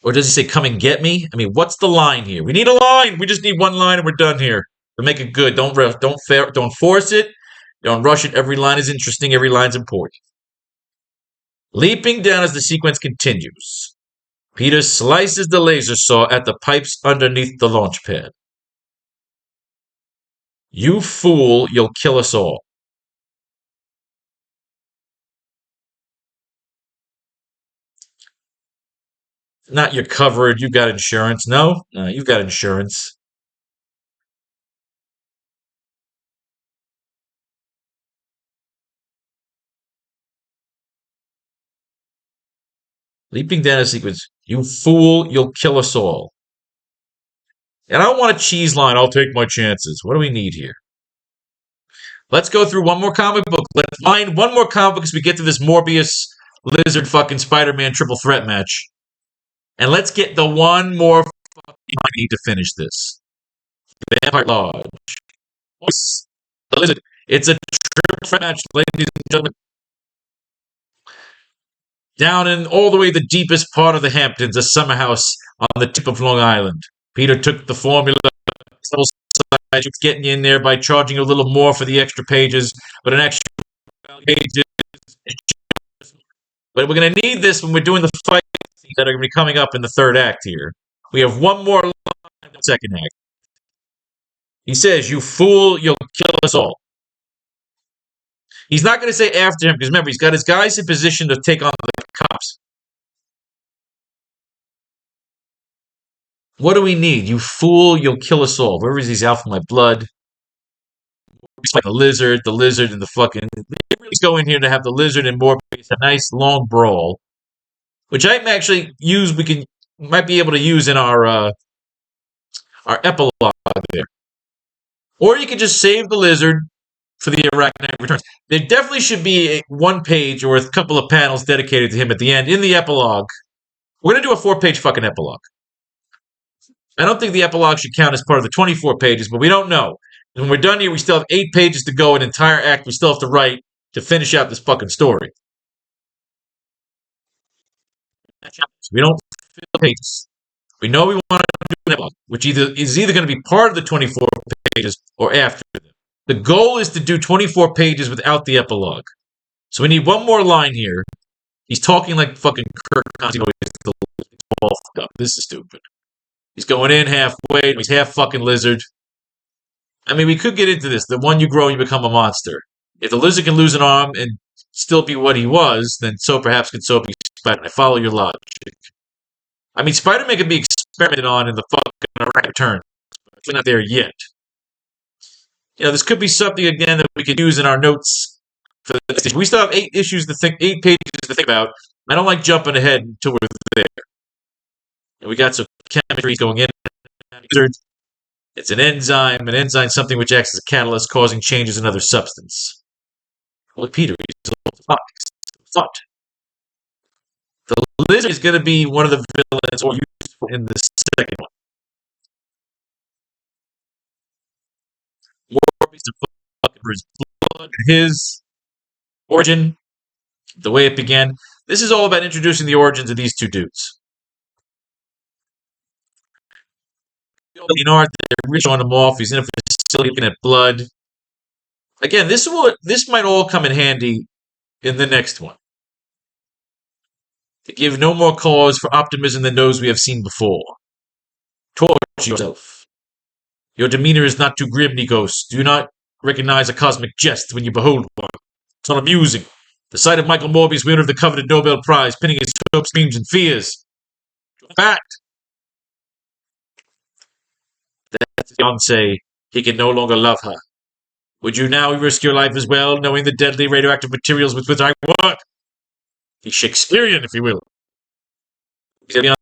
Or does he say, "Come and get me"? I mean, what's the line here? We need a line. We just need one line, and we're done here. To make it good, don't force it. Don't rush it. Every line is interesting. Every line's important. Leaping down as the sequence continues, Peter slices the laser saw at the pipes underneath the launch pad. You fool! You'll kill us all. Not you're covered. You've got insurance. No, you've got insurance. Leaping down a sequence. You fool, you'll kill us all. And I don't want a cheese line. I'll take my chances. What do we need here? Let's go through one more comic book. Let's find one more comic book as we get to this Morbius Lizard fucking Spider-Man triple threat match. And let's get the one more fucking I need to finish this. Vampire Lodge. The Lizard. It's a triple threat match, ladies and gentlemen. Down in all the way the deepest part of the Hamptons, a summer house on the tip of Long Island. Peter took the formula, getting you in there by charging a little more for the extra pages, but an extra pages. But we're going to need this when we're doing the fights that are going to be coming up in the third act here. We have one more line in the second act. He says, "You fool, you'll kill us all." He's not going to say after him because remember, he's got his guys in position to take on the cops. What do we need? You fool, you'll kill us all. Whoever he's out for my blood. It's like the lizard, and the fucking. They really go in here to have the lizard and Morbius a nice long brawl, which I actually use. Might be able to use in our epilogue there, or you could just save the lizard for the AracKnight Returns. There definitely should be one page or a couple of panels dedicated to him at the end in the epilogue. We're gonna do a 4-page fucking epilogue. I don't think the epilogue should count as part of the 24 pages, but we don't know. And when we're done here, we still have 8 pages to go, an entire act we still have to write to finish out this fucking story. We don't fill the pages. We know we want to do an epilogue, which is either going to be part of the 24 pages or after them. The goal is to do 24 pages without the epilogue. So we need one more line here. He's talking like fucking Kirk Constantine. This is stupid. He's going in halfway. He's half fucking lizard. I mean, we could get into this. The one you grow, you become a monster. If the lizard can lose an arm and still be what he was, then so perhaps can so be Spider-Man. I follow your logic. I mean, Spider-Man can be experimented on in the fucking Return. We're not there yet. You know, this could be something again that we could use in our notes for the next issue. We still have 8 pages to think about. I don't like jumping ahead until we're there. And we got some chemistry going in. It's an enzyme. An enzyme is something which acts as a catalyst, causing changes in other substance. Well, Peter, he's thought. The lizard is going to be one of the villains or useful in the second one. Morbius for his blood, his origin, the way it began. This is all about introducing the origins of these two dudes. In art, they're really showing him off. He's in a facility looking at blood. Again, this might all come in handy in the next one. To give no more cause for optimism than those we have seen before. Torture yourself. Your demeanor is not too grim, Nikos. Do not recognize a cosmic jest when you behold one. It's not amusing. The sight of Michael Morbius, winner of the coveted Nobel Prize, pinning his hopes, dreams, and fears. Fact. That's his fiancée. He can no longer love her. Would you now risk your life as well, knowing the deadly radioactive materials with which I work? He's Shakespearean, if you will. He's going to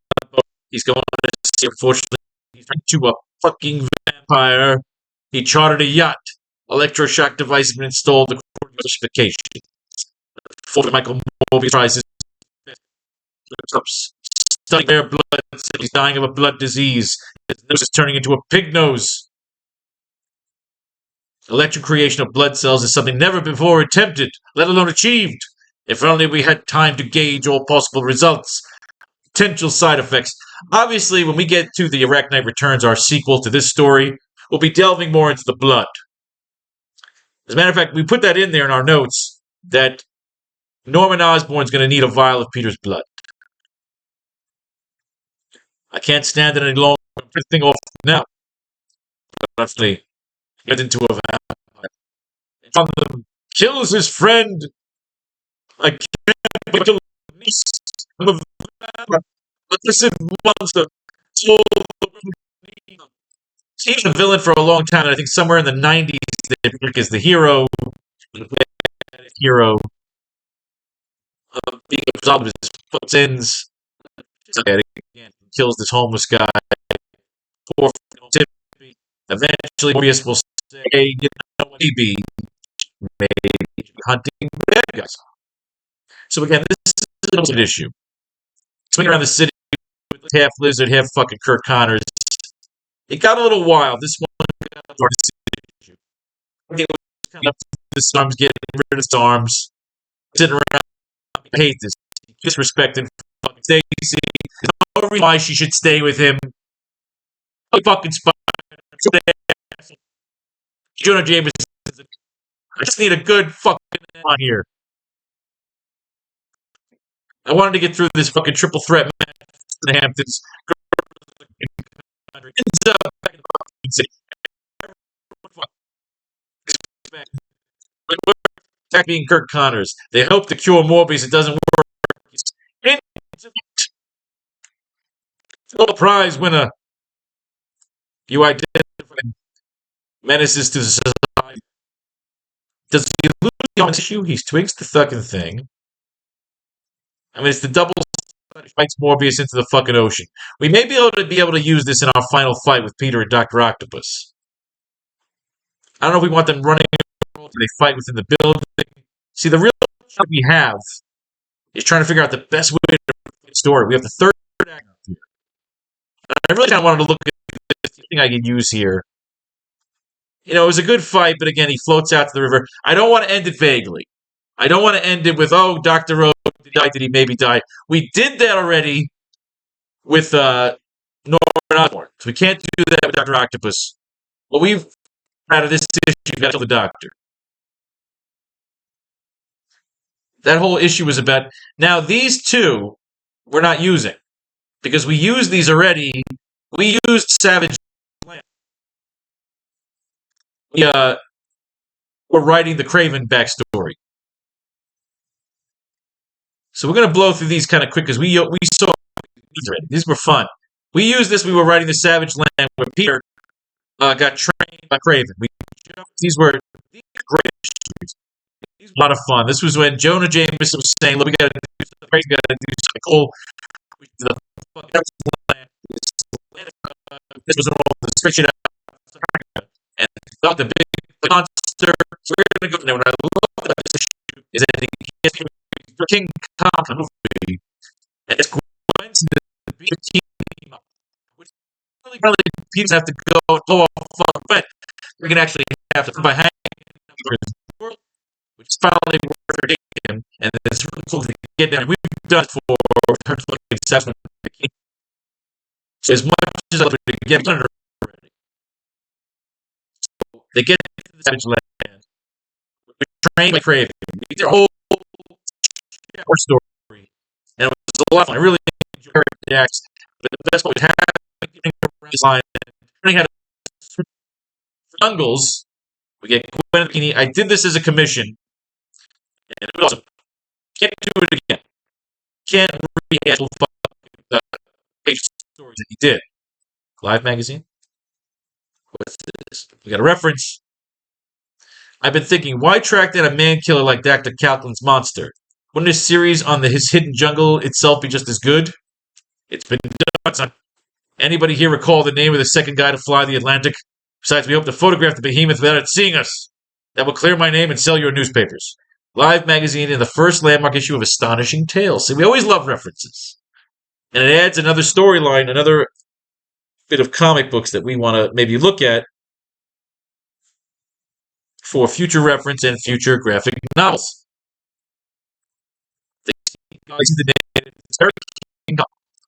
see, unfortunately, he's turned to a fucking vampire. He chartered a yacht. Electroshock device has been installed according to specifications. Before Michael Morbius tries his best. Studying their blood, he's dying of a blood disease. His nose is turning into a pig nose. Electric creation of blood cells is something never before attempted, let alone achieved. If only we had time to gauge all possible results. Potential side effects. Obviously, when we get to the AracKnight Returns, our sequel to this story, we'll be delving more into the blood. As a matter of fact, we put that in there in our notes, that Norman Osborn's going to need a vial of Peter's blood. I can't stand it any longer. I'm putting the thing off now. But actually, get into a vampire. One of them kills his friend. I can't wait till I'm a vampire. Listen, monster. He's a villain for a long time, and I think somewhere in the 90s, they pick as the hero. Being absolved of his sins. Again, kills this homeless guy. Poor Timothy. Eventually, Morbius will say, you know, maybe hunting bad guys. So again, this is an issue. Swing around the city with half lizard, half fucking Kirk Connors. It got a little wild. This one got a hard issue. This arm's getting rid of his arms. Sitting around. I hate this. Disrespecting fucking Stacy. There's no reason why she should stay with him. Fucking Spider-Man. Jonah Jameson. I just need a good fucking on here. I wanted to get through this fucking triple threat match in the Hamptons. Attacking Kirk Connors. They hope to cure Morbius. It doesn't work. Nobel Prize winner. You identify menaces to society. Does he lose the issue? He twigs the fucking thing. I mean, it's the double fights Morbius into the fucking ocean. We may be able to use this in our final fight with Peter and Doctor Octopus. I don't know if we want them running. They fight within the building. See, the real challenge we have is trying to figure out the best way to write the story. We have the third act here. I really kind of wanted to look at this thing I could use here. You know, it was a good fight, but again, he floats out to the river. I don't want to end it vaguely. I don't want to end it with, oh, Dr. Rose did he maybe die? We did that already with Norman Osborn. So we can't do that with Dr. Octopus. Well, we've out of this issue, we've got to kill the Doctor. That whole issue was about... Now, these two we're not using. Because we used these already. We used Savage Land. We're writing the Kraven backstory. So we're going to blow through these kind of quick because we saw these already. These were fun. We used this. We were writing the Savage Land where Peter got trained by Kraven. These were great issues. These were a lot of fun. This was when Jonah Jameson was saying, "Look, we got to do something great. We got to do something cool." The land. This was all the switch it out, and thought the big monster. So we're going to go there. When I love this issue is that he gets King Kong movie, and it's going to be a team up, which really Peter's have to go blow off fucking but we can actually have to by hanging world, which is finally worth him, and it's really cool to get there. We've done it for terms of assessment. So as much as I love to get done already, so they get to the Savage Land. We're trained by Kraven. We did a whole story, and it was a lot of fun. I really enjoyed the acts, but the best part was having around this line and learning how to jungles. We get Gwen Bikini. I did this as a commission, and it was awesome. Can't do it again. Can't rehash the page stories that he did. Live magazine. What's this? We got a reference. I've been thinking, why track down a man killer like Dr. Calklin's monster? Wouldn't a series on his hidden jungle itself be just as good? It's been done. Anybody here recall the name of the second guy to fly the Atlantic? Besides, we hope to photograph the behemoth without it seeing us. That will clear my name and sell your newspapers. Live magazine in the first landmark issue of Astonishing Tales. See, we always love references. And it adds another storyline, another bit of comic books that we want to maybe look at for future reference and future graphic novels. The name. It's very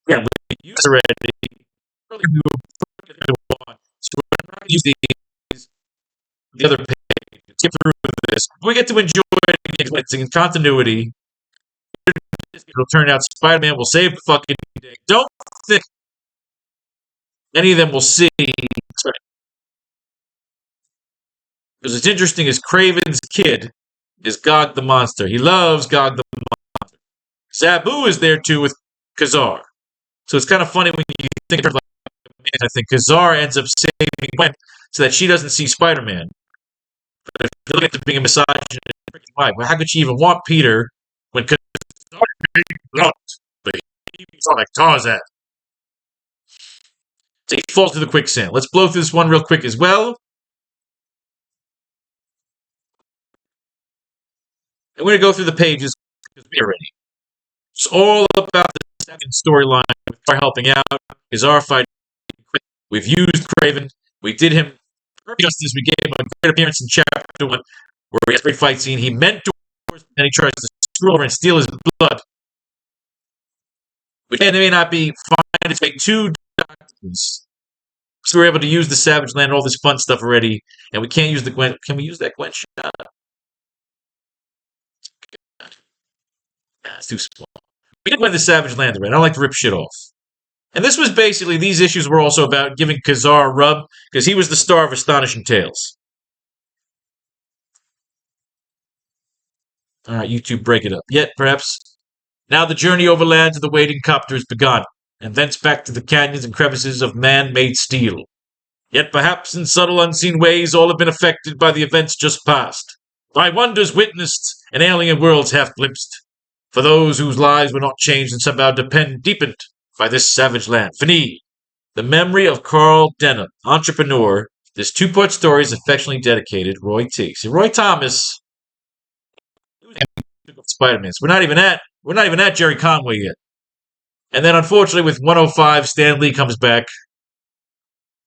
yeah, we used already. Earlier we were so we're not use the other page. Skip through this. We get to enjoy it. It's in continuity. It'll turn out Spider-Man will save the fucking day. Don't think any of them will see. Because what's interesting is Kraven's kid is Gog the Monster. He loves Gog the Monster. Zabu is there too with Kazar. So it's kind of funny when you think of I think Kazar ends up saving Gwen so that she doesn't see Spider-Man. But if you look at being a misogynist, well, how could she even want Peter when Kazar looked? But he's like Tarzan. So he falls through the quicksand. Let's blow through this one real quick as well. And we're going to go through the pages because we're ready. It's all about the second storyline with Kazar helping out, Kazar fighting. We've used Kraven. We did him justice. We gave him a great appearance in Chapter 1, where he has a great fight scene. He mentors, and he tries to screw over and steal his blood. Which may not be fine. It's like two doctors. So we're able to use the Savage Land and all this fun stuff already. And we can't use the Gwen. Can we use that Gwen shot? It's too small. We did win the Savage Land already. I don't like to rip shit off. And this was basically, these issues were also about giving Kazar a rub, because he was the star of Astonishing Tales. Alright, YouTube, break it up. Yet, perhaps. Now the journey overland to the waiting copter has begun, and thence back to the canyons and crevices of man-made steel. Yet perhaps in subtle unseen ways all have been affected by the events just past, by wonders witnessed and alien worlds half glimpsed, for those whose lives were not changed and somehow deepened by this savage land. Fini, the memory of Carl Denham, entrepreneur. This two-part story is affectionately dedicated Roy T. See, Roy Thomas, Spider-Man. We're not even at Jerry Conway yet. And then unfortunately with 105, Stan Lee comes back.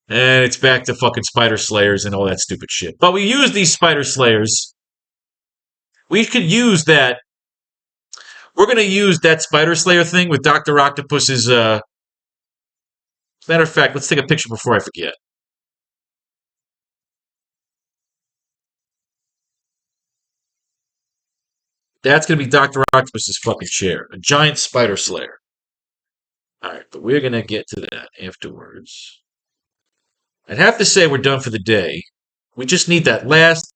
And it's back to fucking Spider Slayers and all that stupid shit. But we use these Spider Slayers. We could use that. We're going to use that Spider Slayer thing with Dr. Octopus's, matter of fact, let's take a picture before I forget. That's going to be Dr. Octopus's fucking chair. A giant Spider Slayer. Alright, but we're going to get to that afterwards. I'd have to say we're done for the day. We just need that last.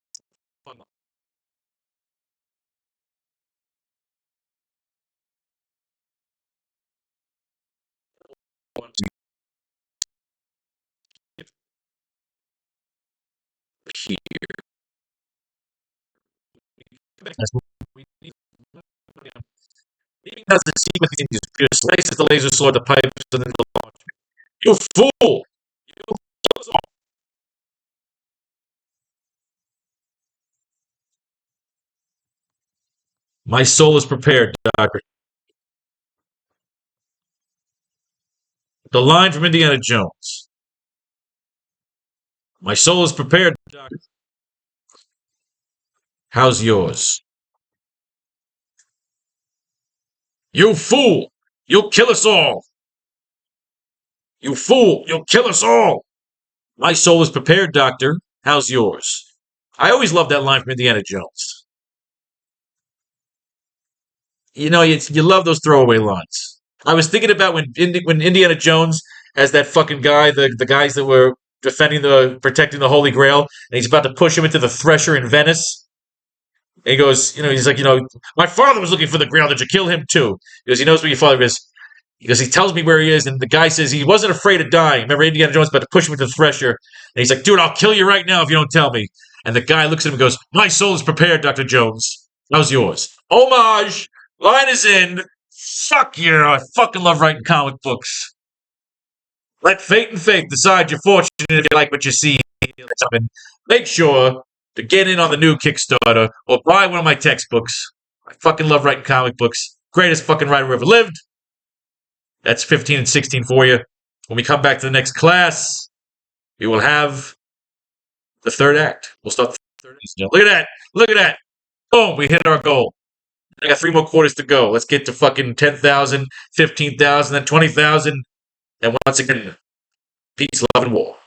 Here. Leaving us the sequence in his fierce slices the laser sword, the pipes, and then the launch. You fool! You My soul is prepared, Doctor. The line from Indiana Jones. My soul is prepared, Doctor. How's yours? You fool! You'll kill us all! You fool! You'll kill us all! My soul is prepared, Doctor. How's yours? I always loved that line from Indiana Jones. You know, you love those throwaway lines. I was thinking about when Indiana Jones has that fucking guy, the guys that were protecting the Holy Grail, and he's about to push him into the Thresher in Venice. And he goes, he's like, my father was looking for the Grail. Did you kill him too? Because he knows where your father is. Because he tells me where he is, and the guy says he wasn't afraid of dying. Remember, Indiana Jones about to push him into the Thresher, and he's like, dude, I'll kill you right now if you don't tell me. And the guy looks at him and goes, my soul is prepared, Dr. Jones. How's yours? Homage! Line is in. Fuck yeah, I fucking love writing comic books. Let fate and faith decide your fortune if you like what you see. Make sure to get in on the new Kickstarter or buy one of my textbooks. I fucking love writing comic books. Greatest fucking writer who ever lived. That's 15 and 16 for you. When we come back to the next class, we will have the third act. We'll start the third act. Look at that. Look at that. Boom, we hit our goal. I got 3 more quarters to go. Let's get to fucking 10,000, 15,000, then 20,000. And once again, peace, love, and war.